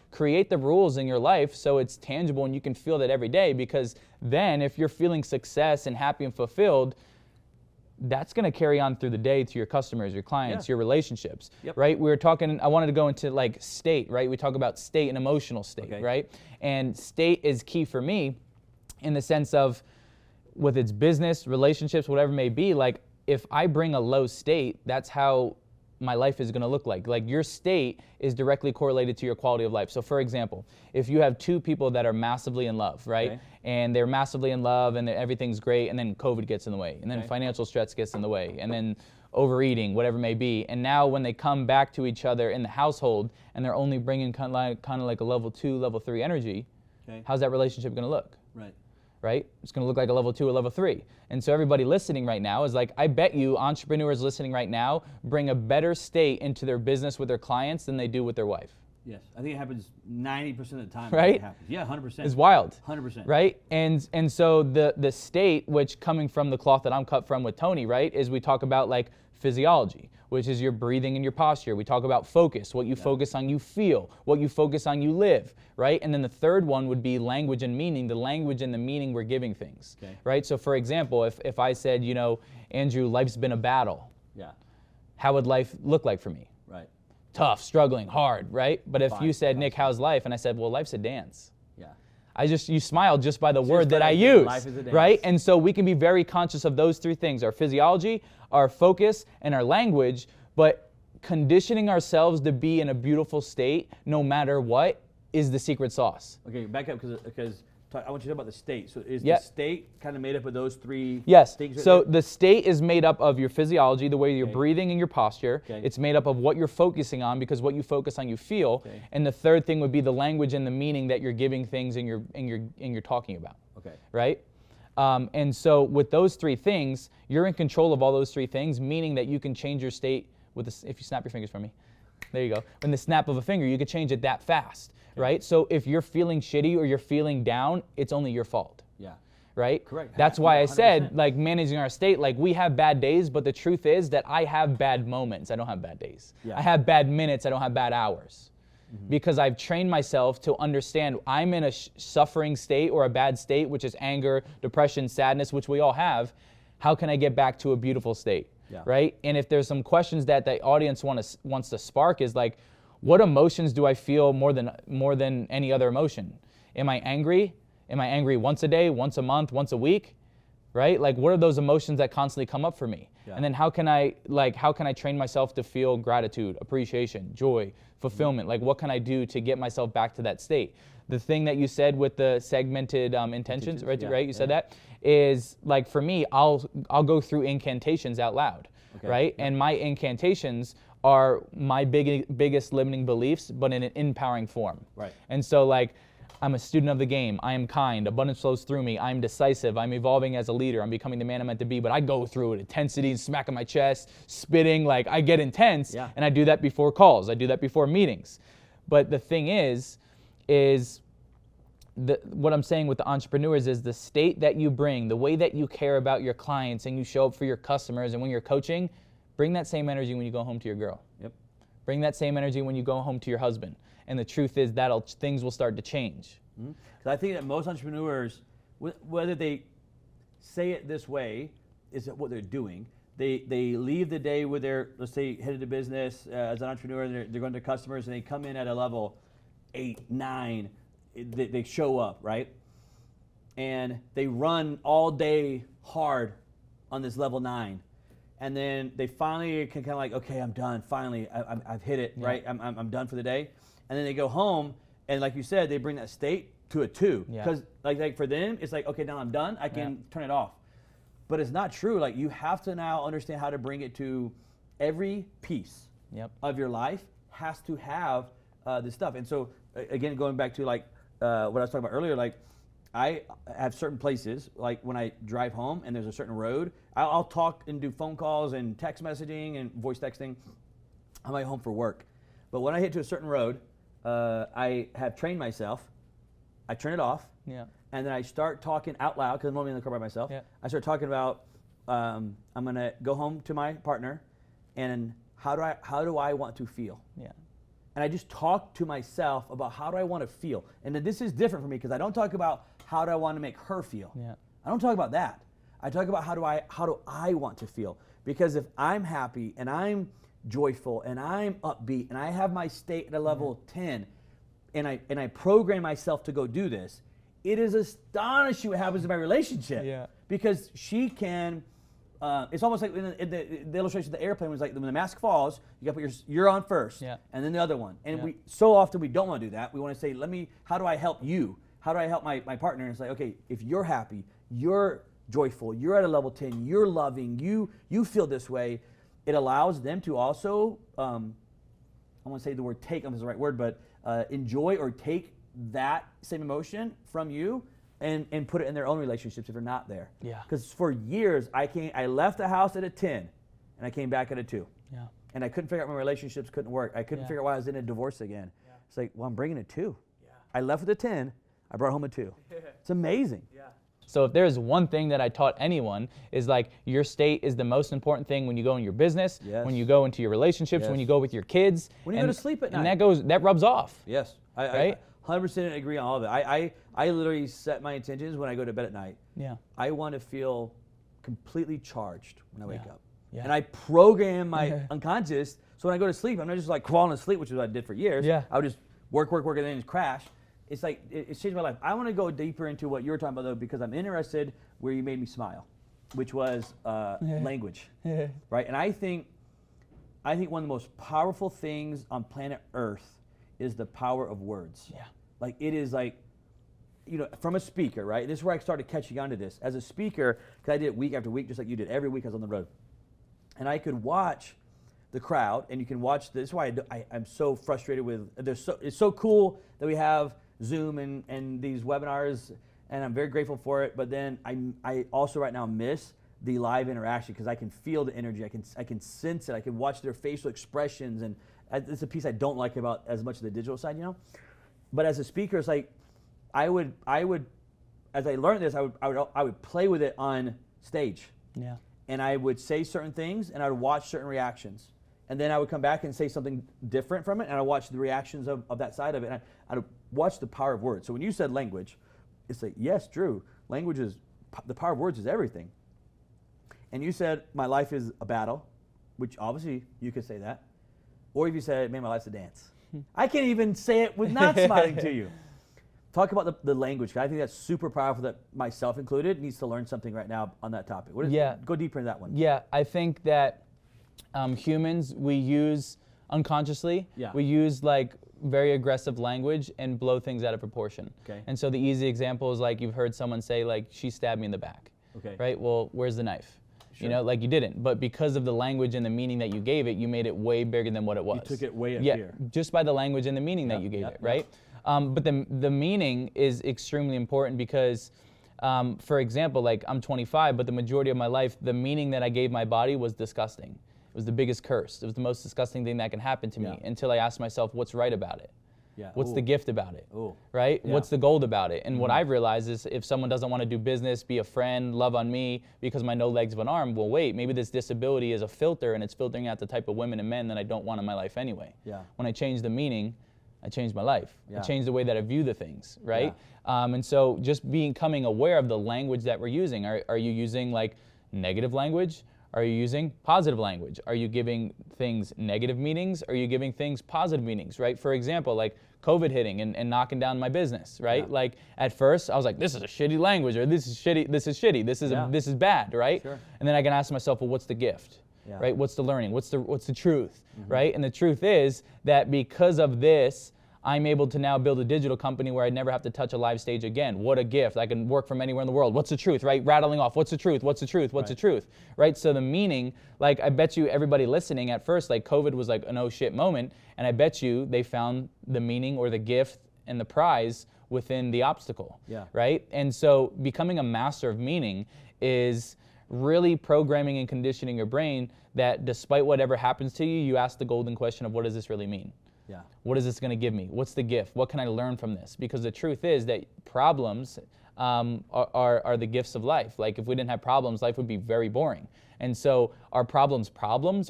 Create the rules in your life so it's tangible and you can feel that every day, because then if you're feeling success and happy and fulfilled, that's going to carry on through the day to your customers, your clients, your relationships, right? We were talking, I wanted to go into like state, right? We talk about state and emotional state, right? And state is key for me in the sense of, with its business, relationships, whatever it may be, like if I bring a low state, that's how my life is going to look like. Like your state is directly correlated to your quality of life. So for example, if you have two people that are massively in love, right? And they're massively in love and everything's great, and then COVID gets in the way, and then financial stress gets in the way, and then overeating, whatever it may be. And now when they come back to each other in the household and they're only bringing kind of like a level 2, level 3 energy, how's that relationship going to look? Right? It's going to look like a level 2 or level 3. And so everybody listening right now is like, I bet you entrepreneurs listening right now bring a better state into their business with their clients than they do with their wife. Yes, I think it happens 90% of the time. Right? It happens. Yeah, 100%. It's wild. 100%. Right? And so the state, which coming from the cloth that I'm cut from with Tony, right, is we talk about like physiology, which is your breathing and your posture. We talk about focus, what you focus on you feel, what you focus on you live, right? And then the third one would be language and meaning, the language and the meaning we're giving things, right? So for example, if I said, Andrew, life's been a battle, how would life look like for me? Right. Tough, struggling, hard, right? But if you said, Nick, how's life? And I said, well, life's a dance. You smiled just by the Just word by that I that, use, life is a dance. right? And so we can be very conscious of those three things: our physiology, our focus, and our language. But conditioning ourselves to be in a beautiful state, no matter what, is the secret sauce. Okay, back up because I want you to talk about the state. So is Yep. the state kind of made up of those three Yes. things? Right So there? the state is made up of your physiology, the way you're Okay. breathing and your posture. Okay. It's made up of what you're focusing on, because what you focus on, you feel. Okay. And the third thing would be the language and the meaning that you're giving things and you're talking about. Okay. Right? And so with those three things, you're in control of all those three things, meaning that you can change your state if you snap your fingers from me. There you go. In the snap of a finger, you could change it that fast, right? So if you're feeling shitty or you're feeling down, it's only your fault. Yeah. Right? Correct. That's why I 100%. said, like, managing our state, like, we have bad days, but the truth is that I have bad moments. I don't have bad days. Yeah. I have bad minutes. I don't have bad hours. Because I've trained myself to understand I'm in a suffering state or a bad state, which is anger, depression, sadness, which we all have. How can I get back to a beautiful state? Yeah. Right? And if there's some questions that the audience wants to spark is like, what emotions do I feel more than any other emotion? Am I angry? Am I angry once a day, once a month, once a week? Right? Like, what are those emotions that constantly come up for me? Yeah. And then how can I train myself to feel gratitude, appreciation, joy, fulfillment? Like, what can I do to get myself back to that state? The thing that you said with the segmented intentions, right? Yeah. Right? You said that is like, for me, I'll go through incantations out loud, Okay. right? And my incantations are my biggest limiting beliefs, but in an empowering form. Right. And so, like, I'm a student of the game. I am kind. Abundance flows through me. I'm decisive. I'm evolving as a leader. I'm becoming the man I'm meant to be. But I go through it, intensity, smacking my chest, spitting. Like, I get intense. Yeah. And I do that before calls. I do that before meetings. But the thing is what I'm saying with the entrepreneurs is the state that you bring, the way that you care about your clients and you show up for your customers, and when you're coaching, bring that same energy when you go home to your girl. Yep. Bring that same energy when you go home to your husband. And the truth is things will start to change. Mm-hmm. So I think that most entrepreneurs, whether they say it this way, is what they're doing. They leave the day with their, let's say, head of the business as an entrepreneur, and they're going to customers, and they come in at a level 8, 9. They show up, right? And they run all day hard on this level 9. And then they finally can kind of like, okay, I'm done. Finally, I've hit it, right? I'm done for the day. And then they go home, and like you said, they bring that state to a 2. Because like for them, it's like, okay, now I'm done. I can turn it off. But it's not true. Like, you have to now understand how to bring it to every piece of your life has to have this stuff. And so, again, going back to like what I was talking about earlier, like, I have certain places, like when I drive home and there's a certain road, I'll talk and do phone calls and text messaging and voice texting on my way home for work. But when I hit to a certain road, I have trained myself. I turn it off, and then I start talking out loud, because I'm normally in the car by myself. I start talking about I'm going to go home to my partner, and how do I want to feel? And I just talk to myself about how do I want to feel. And then this is different for me, because I don't talk about how do I want to make her feel. I don't talk about that. I talk about how do I want to feel. Because if I'm happy and I'm joyful and I'm upbeat and I have my state at a level 10 and I program myself to go do this, it is astonishing what happens in my relationship. Because she can, it's almost like in the illustration of the airplane was like when the mask falls, you got to put you're on first, and then the other one. And we so often we don't want to do that. We want to say, how do I help you? How do I help my partner? And it's like, okay, if you're happy, you're joyful, you're at a level 10, you're loving, you feel this way, it allows them to also, I want to say the word take, is the right word, but enjoy or take that same emotion from you and put it in their own relationships if they're not there. Because for years, I left the house at a 10 and I came back at a 2. And I couldn't figure out my relationships couldn't work. I couldn't figure out why I was in a divorce again. It's like, well, I'm bringing a 2. I left with a 10, I brought home a 2. It's amazing. So if there's one thing that I taught anyone is like, your state is the most important thing when you go in your business, when you go into your relationships, when you go with your kids. When you go to sleep at night. And that rubs off. Yes. Right? I 100% agree on all of it. I literally set my intentions when I go to bed at night. I want to feel completely charged when I wake up. And I program my unconscious, so when I go to sleep, I'm not just like crawling to sleep, which is what I did for years. I would just work, and then just crash. it's like it's changed my life. I want to go deeper into what you were talking about though, because I'm interested where you made me smile, which was language, right? And I think one of the most powerful things on planet Earth is the power of words. Yeah. Like it is like, from a speaker, right? This is where I started catching on to this. As a speaker, because I did it week after week, just like you did. Every week I was on the road. And I could watch the crowd, and you can watch, this is why I'm so frustrated with, it's so cool that we have Zoom and these webinars, and I'm very grateful for it, but then I also right now miss the live interaction because I can feel the energy, I can sense it, I can watch their facial expressions, and it's a piece I don't like about as much of the digital side, But as a speaker, it's like, I would, as I learned this, I would play with it on stage. Yeah. And I would say certain things, and I would watch certain reactions. And then I would come back and say something different from it, and I would watch the reactions of that side of it. And I would watch the power of words. So when you said language, it's like, yes, Drew, language is, the power of words is everything. And you said, my life is a battle, which obviously you could say that. Or if you said, man, my life's a dance. I can't even say it with not smiling to you. Talk about the language. I think that's super powerful that myself included needs to learn something right now on that topic. Go deeper into that one. Yeah, I think that humans, we use unconsciously, we use like very aggressive language and blow things out of proportion. Okay. And so the easy example is like you've heard someone say like, she stabbed me in the back. Okay. Right? Well, where's the knife? Sure. Like you didn't, but because of the language and the meaning that you gave it, you made it way bigger than what it was. You took it way up here. Just by the language and the meaning that you gave it, right? But the meaning is extremely important because, for example, like I'm 25, but the majority of my life, the meaning that I gave my body was disgusting. It was the biggest curse. It was the most disgusting thing that can happen to me until I asked myself, what's right about it? What's the gift about it? Right? What's the gold about it? And what I've realized is if someone doesn't want to do business, be a friend, love on me because my no legs of an arm, well, wait, maybe this disability is a filter and it's filtering out the type of women and men that I don't want in my life anyway. When I change the meaning, I changed my life. I changed the way that I view the things, right? And so just becoming aware of the language that we're using. Are you using like negative language? Are you using positive language? Are you giving things negative meanings? Are you giving things positive meanings, right? For example, like COVID hitting and knocking down my business, right? Like at first I was like, this is a shitty language, or this is shitty, this is shitty, this is bad, right? And then I can ask myself, well, what's the gift? Right? What's the learning? What's the truth? Right? And the truth is that because of this, I'm able to now build a digital company where I never have to touch a live stage again. What a gift. I can work from anywhere in the world. What's the truth, right? Rattling off, what's the truth? What's the truth? What's the truth? Right? So the meaning, like I bet you everybody listening at first, like COVID was like an oh shit moment, and I bet you they found the meaning or the gift and the prize within the obstacle, right? And so becoming a master of meaning is really programming and conditioning your brain that despite whatever happens to you, you ask the golden question of what does this really mean? What is this going to give me? What's the gift? What can I learn from this? Because the truth is that problems are the gifts of life. Like if we didn't have problems, life would be very boring. And so are problems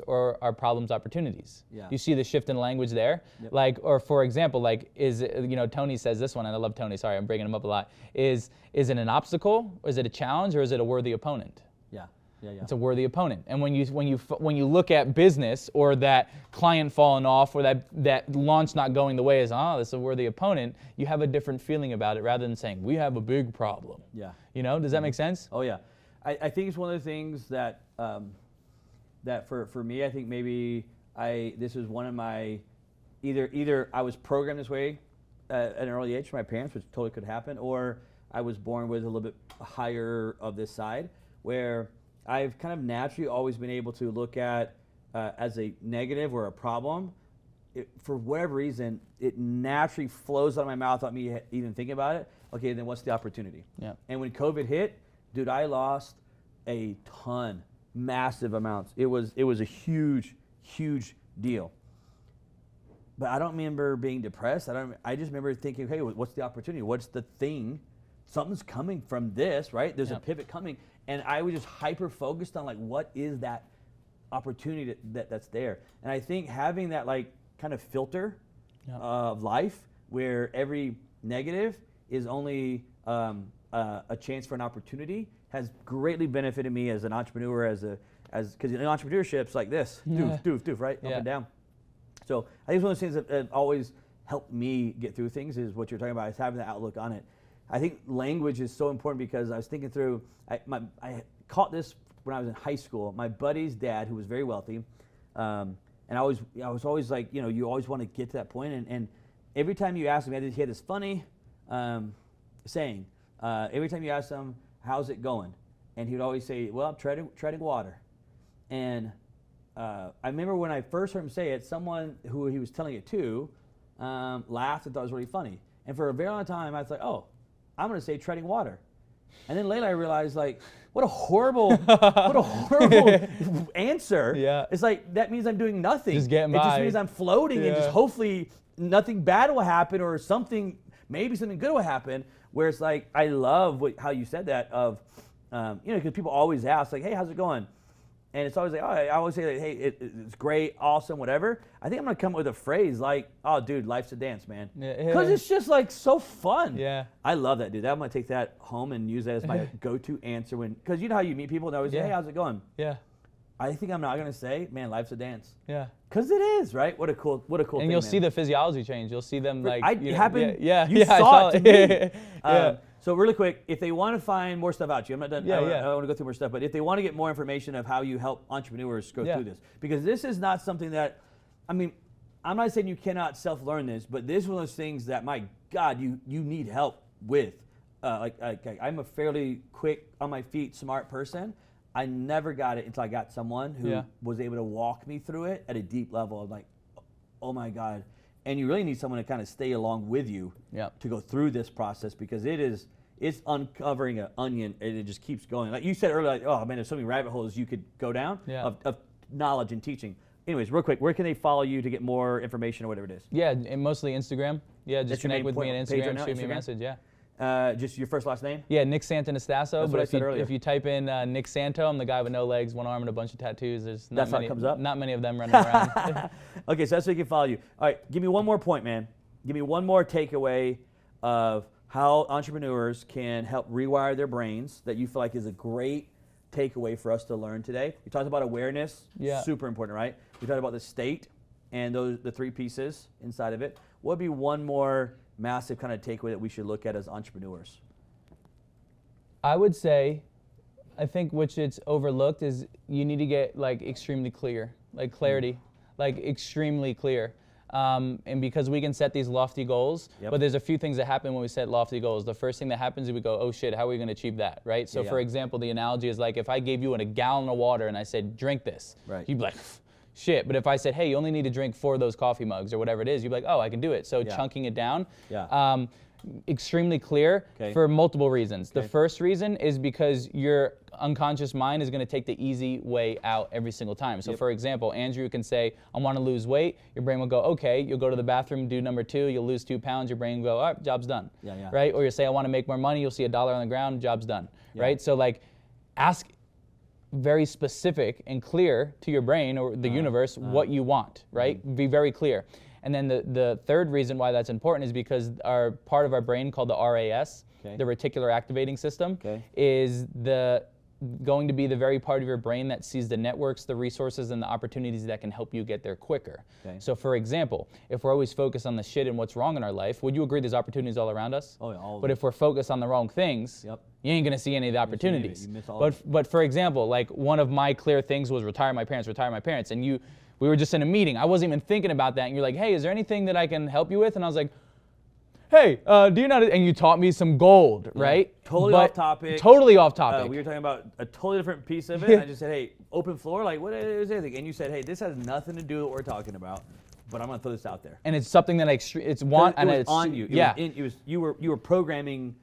or are problems opportunities? You see the shift in language there? Like, or for example, like Tony says this one, and I love Tony, sorry, I'm bringing him up a lot. Is it an obstacle? Or is it a challenge? Or is it a worthy opponent? It's a worthy opponent. And when you look at business or that client falling off or that launch not going the way as, this is a worthy opponent, you have a different feeling about it rather than saying, we have a big problem. Does that make sense? Oh yeah. I think it's one of the things that that for me, I think maybe this was one of my, either I was programmed this way at an early age from my parents, which totally could happen, or I was born with a little bit higher of this side where I've kind of naturally always been able to look at as a negative or a problem. For whatever reason, it naturally flows out of my mouth without me even thinking about it. Okay, then what's the opportunity? And when COVID hit, dude, I lost a ton, massive amounts. It was a huge, huge deal. But I don't remember being depressed. I just remember thinking, hey, what's the opportunity? What's the thing? Something's coming from this, right? There's a pivot coming. And I was just hyper focused on like, what is that opportunity that's there? And I think having that like kind of filter of life where every negative is only a chance for an opportunity has greatly benefited me as an entrepreneur, because in entrepreneurship's like this, doof, right? Up and down. So I think it's one of those things that always helped me get through things is what you're talking about, is having the outlook on it. I think language is so important because I was thinking through, I caught this when I was in high school. My buddy's dad, who was very wealthy, and I was always like, you always want to get to that point, and every time you ask him, he had this funny saying. Every time you ask him, how's it going? And he would always say, well, I'm treading water. And I remember when I first heard him say it, someone who he was telling it to laughed and thought it was really funny. And for a very long time, I was like, oh, I'm going to say treading water. And then later I realized, like, what a horrible answer. Yeah. It's like, that means I'm doing nothing. Just getting by. It just means I'm floating and just hopefully nothing bad will happen or maybe something good will happen. Where it's like, I love how you said that of, because people always ask, like, hey, how's it going? And it's always like, oh, I always say, like, hey, it's great, awesome, whatever. I think I'm going to come up with a phrase like, oh, dude, life's a dance, man. Because it's just, like, so fun. Yeah. I love that, dude. I'm going to take that home and use that as my go-to answer because you know how you meet people and they always say, hey, how's it going? Yeah. I think I'm not going to say, man, life's a dance. Yeah. Because it is, right? What a cool thing, and you'll see the physiology change. You'll see them like. It happened. Yeah. You saw it to me. Yeah. So really quick, if they want to find more stuff out, I'm not done. I want to go through more stuff, but if they want to get more information of how you help entrepreneurs go through this, because this is not something that, I mean, I'm not saying you cannot self-learn this, but this is one of those things that, my God, you need help with. I'm a fairly quick, on my feet, smart person. I never got it until I got someone who was able to walk me through it at a deep level. I'm like, oh my God. And you really need someone to kind of stay along with you to go through this process, because it's uncovering an onion and it just keeps going. Like you said earlier, like, oh man, there's so many rabbit holes you could go down of knowledge and teaching. Anyways, real quick, where can they follow you to get more information or whatever it is? Yeah, and mostly Instagram. Yeah, just connect with me on Instagram, shoot me a message, just your first last name? Yeah, Nick Santonastasso. That's what I said earlier. If you type in Nick Santo, I'm the guy with no legs, one arm, and a bunch of tattoos. There's how it comes up? Not many of them running around. Okay, so that's so you can follow you. All right, give me one more point, man. Give me one more takeaway of how entrepreneurs can help rewire their brains that you feel like is a great takeaway for us to learn today. We talked about awareness, super important, right? We talked about the state and the three pieces inside of it. What would be one more massive kind of takeaway that we should look at as entrepreneurs? I would say, I think which it's overlooked is you need to get like extremely clear, like clarity, like extremely clear. And because we can set these lofty goals, but there's a few things that happen when we set lofty goals. The first thing that happens is we go, oh shit, how are we going to achieve that, right? So for example, the analogy is like if I gave you a gallon of water and I said, drink this, you'd be like, shit. But if I said, hey, you only need to drink 4 of those coffee mugs or whatever it is, you'd be like, oh, I can do it. So chunking it down. Extremely clear for multiple reasons. The first reason is because your unconscious mind is going to take the easy way out every single time. So for example, Andrew can say, I want to lose weight. Your brain will go, okay. You'll go to the bathroom, do number 2. You'll lose 2 pounds. Your brain will go, all right, job's done. Right? Or you say, I want to make more money. You'll see $1 on the ground. Job's done. Right? So like, ask very specific and clear to your brain or the universe what you want. Right? Be very clear. And then the third reason why that's important is because our part of our brain called the RAS, the reticular activating system, is going to be the very part of your brain that sees the networks, the resources, and the opportunities that can help you get there quicker. So for example, if we're always focused on the shit and what's wrong in our life, would you agree there's opportunities all around us? Oh, yeah, all of them. But if we're focused on the wrong things, you ain't gonna see any of the opportunities. You miss all of but for example, like one of my clear things was retire my parents, and we were just in a meeting. I wasn't even thinking about that. And you're like, hey, is there anything that I can help you with? And I was like, hey, do you know, and you taught me some gold, right? Totally off topic. Totally off topic. We were talking about a totally different piece of it. And I just said, hey, open floor, like what is anything? And you said, hey, this has nothing to do with what we're talking about, but I'm gonna throw this out there. And it's something that it's on you. You were programming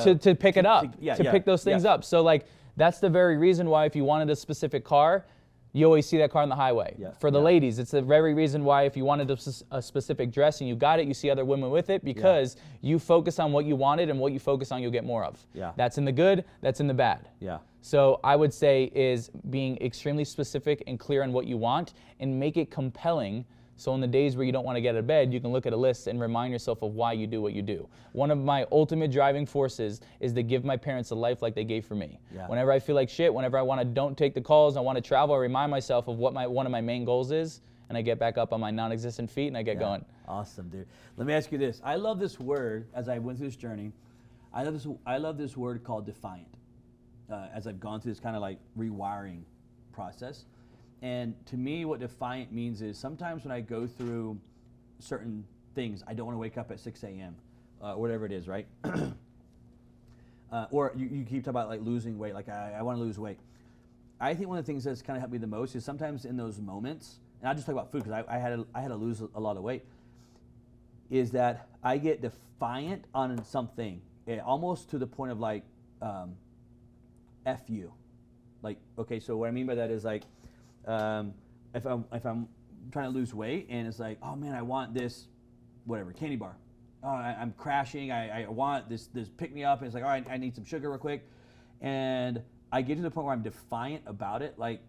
to pick it up, to pick those things up. So like that's the very reason why if you wanted a specific car, you always see that car on the highway. For the ladies, it's the very reason why if you wanted a specific dress and you got it, you see other women with it because you focus on what you wanted, and what you focus on, you'll get more of. That's in the good, that's in the bad. So I would say is being extremely specific and clear on what you want and make it compelling. So in the days where you don't want to get out of bed, you can look at a list and remind yourself of why you do what you do. One of my ultimate driving forces is to give my parents a life like they gave for me. Whenever I feel like shit, whenever I want to don't take the calls, I want to travel, I remind myself of what one of my main goals is, and and I get back up on my non-existent feet and I get going. Awesome, dude. Let me ask you this. I love this word as I went through this journey. I love this word called defiant. As I've gone through this kind of like rewiring process. And to me, what defiant means is sometimes when I go through certain things, I don't want to wake up at 6 a.m. Whatever it is, right? Or you keep talking about like losing weight, like I want to lose weight. I think one of the things that's kind of helped me the most is sometimes in those moments, and I'll just talk about food because I had to lose a lot of weight, is that I get defiant on something, almost to the point of like, F you. Like, okay, so what I mean by that is like, if I'm trying to lose weight and it's like, oh man, I want this, whatever, candy bar. Oh, I'm crashing, I want this pick me up, and it's like, all right, I need some sugar real quick. And I get to the point where I'm defiant about it, like,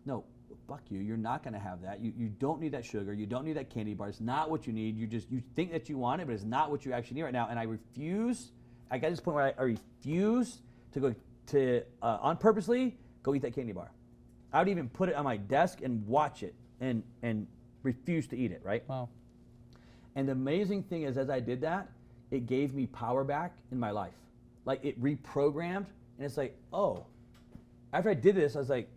no, fuck you, you're not gonna have that. You don't need that sugar, you don't need that candy bar, it's not what you need. You think that you want it, but it's not what you actually need right now. And I refuse, I got to this point where I refuse to go to, on purposely, go eat that candy bar. I would even put it on my desk and watch it and refuse to eat it, right? Wow. And the amazing thing is, as I did that, it gave me power back in my life. Like, it reprogrammed, and it's like, oh, after I did this, I was like,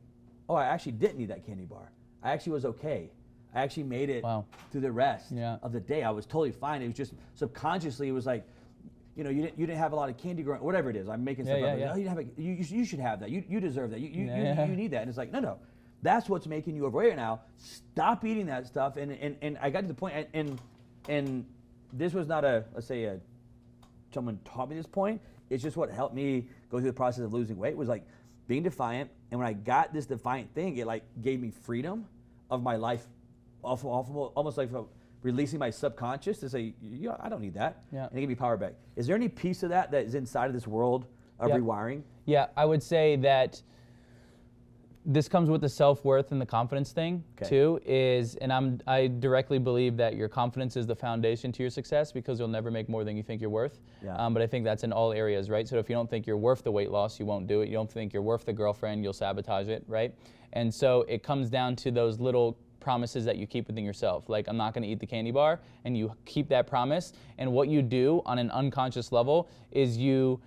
oh, I actually didn't need that candy bar. I actually was okay. I actually made it through the rest of the day. I was totally fine. It was just subconsciously, it was like, you know, you didn't have a lot of candy growing, whatever it is. I'm making stuff up. Oh, you didn't have you should have that. You deserve that. You need that. And it's like, no. That's what's making you overweight now. Stop eating that stuff. And I got to the point, and this was not let's say someone taught me this point. It's just what helped me go through the process of losing weight, was like being defiant. And when I got this defiant thing, it like gave me freedom of my life, almost like releasing my subconscious to say, I don't need that. And it gave me power back. Is there any piece of that is inside of this world of rewiring? Yeah, I would say that this comes with the self-worth and the confidence thing too, and I directly believe that your confidence is the foundation to your success, because you'll never make more than you think you're worth. But I think that's in all areas, right? So if you don't think you're worth the weight loss, you won't do it. You don't think you're worth the girlfriend, you'll sabotage it, right? And so it comes down to those little promises that you keep within yourself. Like, I'm not going to eat the candy bar, and you keep that promise. And what you do on an unconscious level is you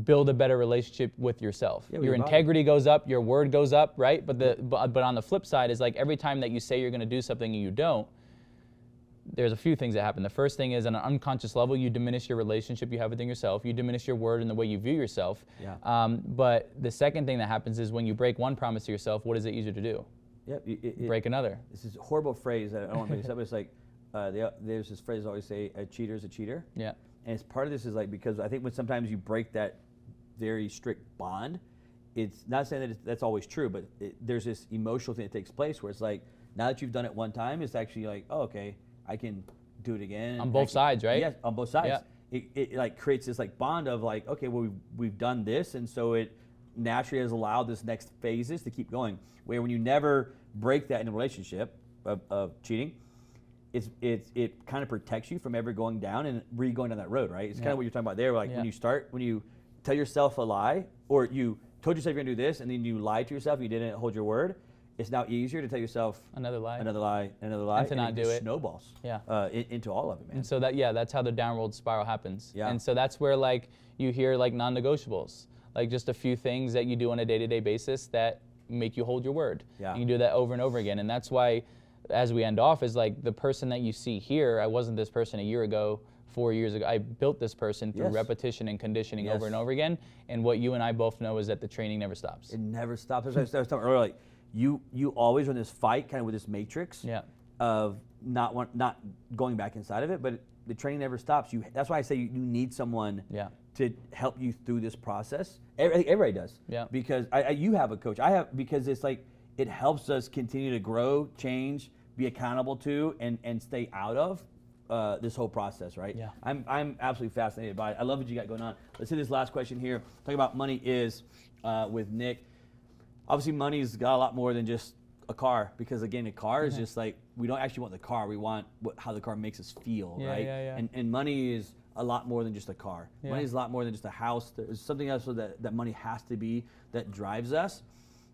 build a better relationship with yourself. Your integrity goes up, your word goes up, right? But on the flip side is like every time that you say you're going to do something and you don't, there's a few things that happen. The first thing is, on an unconscious level, you diminish your relationship you have within yourself. You diminish your word and the way you view yourself. But the second thing that happens is when you break one promise to yourself, what is it easier to do? Break another. This is a horrible phrase. I don't want to make this up. But it's like, there's this phrase I always say, a cheater's a cheater. And it's part of this is like, because I think when sometimes you break that very strict bond, it's not saying that that's always true, but there's this emotional thing that takes place where it's like, now that you've done it one time, it's actually like, oh, okay, I can do it again. On both sides, right? Yes, on both sides. It like creates this like bond of like, okay, well, we've done this, and so it naturally has allowed this next phases to keep going. Where when you never break that in a relationship of cheating, it kind of protects you from ever going down and going down that road, right? It's kind of what you're talking about there. Like when you tell yourself a lie, or you told yourself you're gonna do this, and then you lied to yourself, you didn't hold your word. It's now easier to tell yourself another lie, and to not do it. Snowballs. Into all of it, man. And so that's how the downward spiral happens. And so that's where like you hear like non-negotiables, like just a few things that you do on a day-to-day basis that make you hold your word. And you do that over and over again. And that's why, as we end off, is like the person that you see here, I wasn't this person a year ago, 4 years ago. I built this person through repetition and conditioning over and over again. And what you and I both know is that the training never stops. It never stops. As I was talking earlier, like you always run this fight kind of with this matrix of not going back inside of it, but the training never stops. That's why I say you need someone to help you through this process. Everybody does. Because you have a coach. I have, because it's like it helps us continue to grow, change, be accountable to, and stay out of this whole process, right? I'm absolutely fascinated by it. I love what you got going on. Let's hit this last question here. Talking about money is with Nick. Obviously, money's got a lot more than just a car, because again, a car is just like, we don't actually want the car. We want how the car makes us feel, right? And money is a lot more than just a car. Money is a lot more than just a house. There's something else that money has to be that drives us,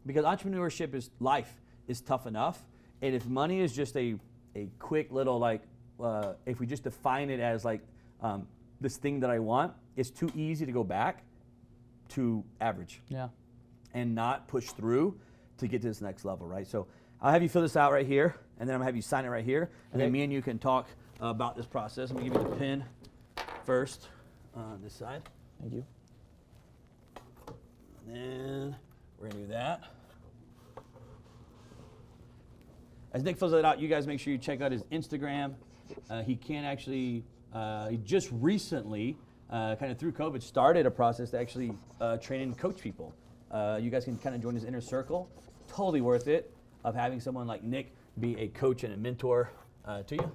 because entrepreneurship is life is tough enough, and if money is just a a quick little like, if we just define it as like this thing that I want, it's too easy to go back to average. Yeah. And not push through to get to this next level, right? So I'll have you fill this out right here, and then I'm gonna have you sign it right here, and then me and you can talk about this process. I'm gonna give you the pen first on this side. Thank you. And then we're gonna do that. As Nick fills it out, you guys make sure you check out his Instagram. He can actually, he just recently, kind of through COVID, started a process to actually train and coach people. You guys can kind of join his inner circle. Totally worth it of having someone like Nick be a coach and a mentor to you.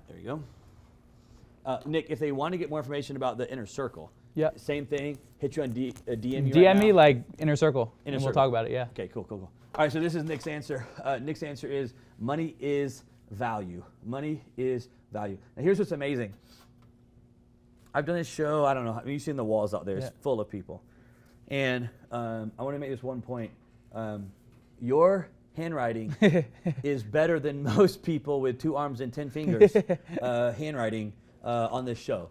There you go. Nick, if they want to get more information about the inner circle, yeah, same thing. Hit you on DM you DM right me now. like inner circle, Inner and circle. we'll talk about it. Yeah. Okay, cool. All right, so this is Nick's answer. Nick's answer is money is value. Money is value. Now here's what's amazing. I've done this show, I don't know, you've seen the walls out there, it's full of people. And I want to make this one point. Your handwriting is better than most people with 2 arms and 10 fingers handwriting on this show.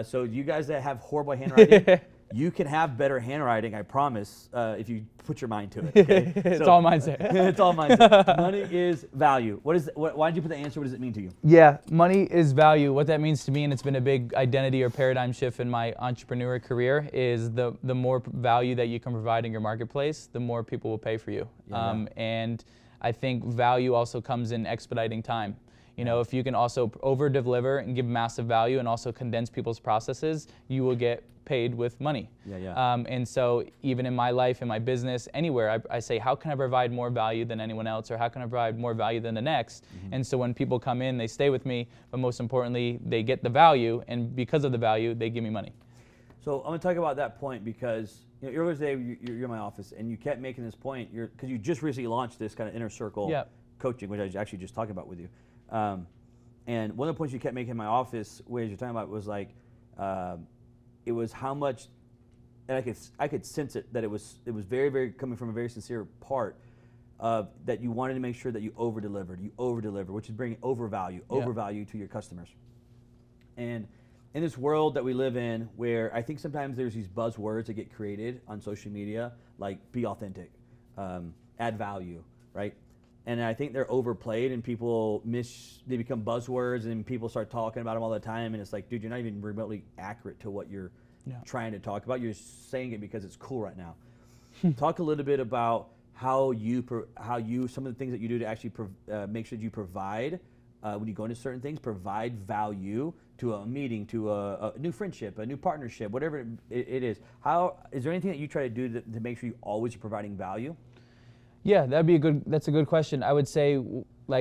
So you guys that have horrible handwriting, you can have better handwriting, I promise, if you put your mind to it. Okay? It's all mindset. It's all mindset. Money is value. Why did you put the answer? What does it mean to you? Yeah, money is value. What that means to me, and it's been a big identity or paradigm shift in my entrepreneur career, is the more value that you can provide in your marketplace, the more people will pay for you. And I think value also comes in expediting time. You know, if you can also over-deliver and give massive value and also condense people's processes, you will get paid with money. And so even in my life, in my business, anywhere, I say, how can I provide more value than anyone else, or how can I provide more value than the next? And so when people come in, they stay with me, but most importantly, they get the value, and because of the value, they give me money. So I'm going to talk about that point because earlier today, you're in my office, and you kept making this point, because you just recently launched this kind of inner circle coaching, which I was actually just talking about with you. And one of the points you kept making in my office, which you're talking about, was like, it was how much, and I could sense it, that it was very, very coming from a very sincere part of that you wanted to make sure that you over-delivered, which is bringing overvalue to your customers. And in this world that we live in, where I think sometimes there's these buzzwords that get created on social media, like be authentic, add value, right? And I think they're overplayed, and people they become buzzwords, and people start talking about them all the time. And it's like, dude, you're not even remotely accurate to what you're trying to talk about. You're saying it because it's cool right now. Talk a little bit about how you some of the things that you do to actually make sure that you provide when you go into certain things, provide value to a meeting, to a new friendship, a new partnership, whatever it is. How is there anything that you try to do to make sure you always are providing value? Yeah, that's a good question. I would say,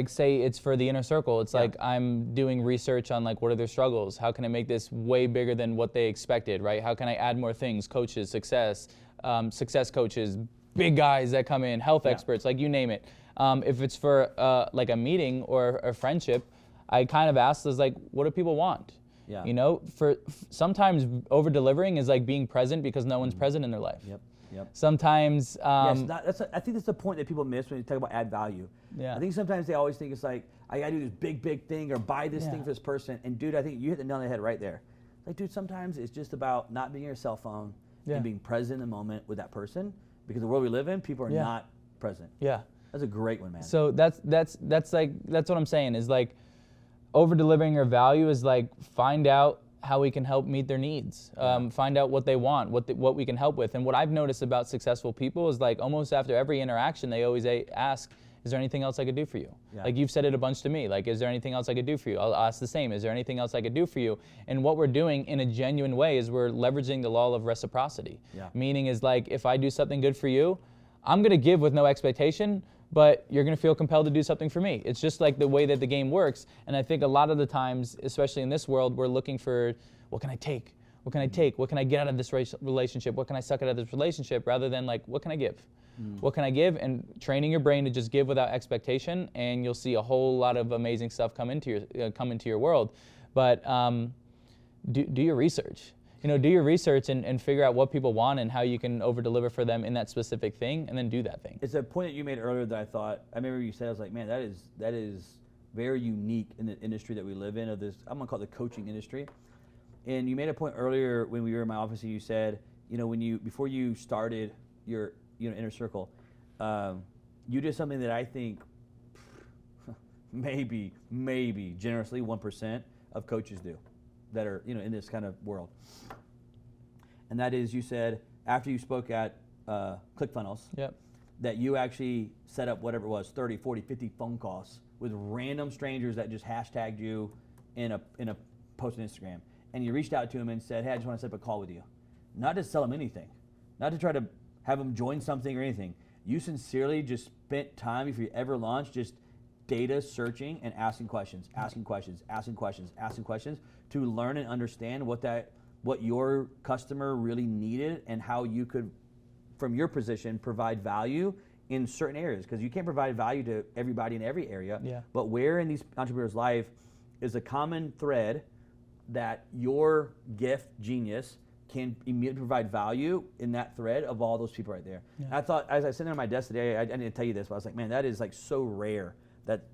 say it's for the inner circle. It's like I'm doing research on like what are their struggles? How can I make this way bigger than what they expected, right? How can I add more things? Coaches, success coaches, big guys that come in, health experts, like you name it. If it's for like a meeting or a friendship, I kind of ask is like, what do people want? Yeah. You know, sometimes over delivering is like being present because no one's present in their life. Sometimes, I think that's the point that people miss when you talk about add value. I think sometimes they always think it's like, I gotta do this big thing or buy this thing for this person. And dude, I think you hit the nail on the head right there. Like, dude, sometimes it's just about not being on your cell phone and being present in the moment with that person, because the world we live in, people are not present. That's a great one, man. So that's what I'm saying is like, over delivering our value is like, find out how we can help meet their needs, find out what they want, what we can help with. And what I've noticed about successful people is like almost after every interaction, they always ask, is there anything else I could do for you? Like you've said it a bunch to me, like, is there anything else I could do for you? I'll ask the same, is there anything else I could do for you? And what we're doing in a genuine way is we're leveraging the law of reciprocity. Meaning is like, if I do something good for you, I'm gonna give with no expectation, but you're going to feel compelled to do something for me. It's just like the way that the game works. And I think a lot of the times, especially in this world, we're looking for, what can I take? What can I take? What can I get out of this relationship? What can I suck out of this relationship? Rather than like, what can I give? What can I give? And training your brain to just give without expectation, and you'll see a whole lot of amazing stuff come into your world. But do your research. You know, do your research and figure out what people want and how you can over-deliver for them in that specific thing, and then do that thing. It's a point that you made earlier that I remember you said, I was like, man, that is very unique in the industry that we live in, of this, I'm gonna call it the coaching industry. And you made a point earlier when we were in my office, and you said, before you started your inner circle, you did something that I think maybe generously 1% of coaches do that are in this kind of world. And that is, you said after you spoke at ClickFunnels, yep, that you actually set up whatever it was, 30, 40, 50 phone calls with random strangers that just hashtagged you in a post on Instagram. And you reached out to them and said, hey, I just want to set up a call with you. Not to sell them anything, not to try to have them join something or anything. You sincerely just spent time before you ever launched just data searching and asking questions to learn and understand what your customer really needed and how you could, from your position, provide value in certain areas. Because you can't provide value to everybody in every area. Yeah. But where in these entrepreneurs' life is a common thread that your gift, genius, can immediately provide value in that thread of all those people right there. Yeah. I thought, as I sat there on my desk today, I didn't tell you this, but I was like, man, that is like so rare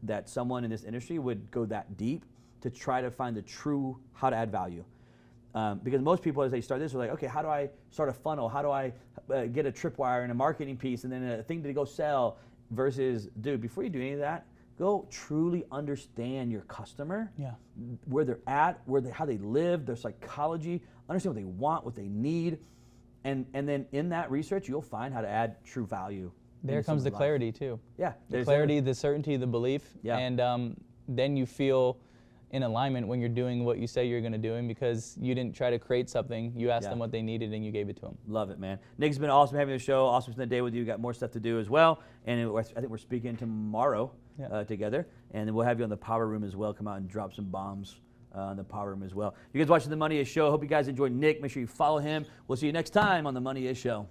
that someone in this industry would go that deep to try to find the true how to add value. Because most people, as they start this, are like, okay, how do I start a funnel? How do I get a tripwire and a marketing piece and then a thing to go sell? Versus, dude, before you do any of that, go truly understand your customer, where they're at, how they live, their psychology, understand what they want, what they need, and then in that research, you'll find how to add true value. There comes the clarity too. Yeah. The clarity, the certainty, the belief, and then you feel in alignment when you're doing what you say you're going to do, because you didn't try to create something. You asked them what they needed and you gave it to them. Love it, man. Nick, it's been awesome having the show. Awesome spending the day with you. Got more stuff to do as well. And I think we're speaking tomorrow together. And then we'll have you on the Power Room as well. Come out and drop some bombs on the Power Room as well. You guys watching The Money Is Show. Hope you guys enjoyed Nick. Make sure you follow him. We'll see you next time on The Money Is Show.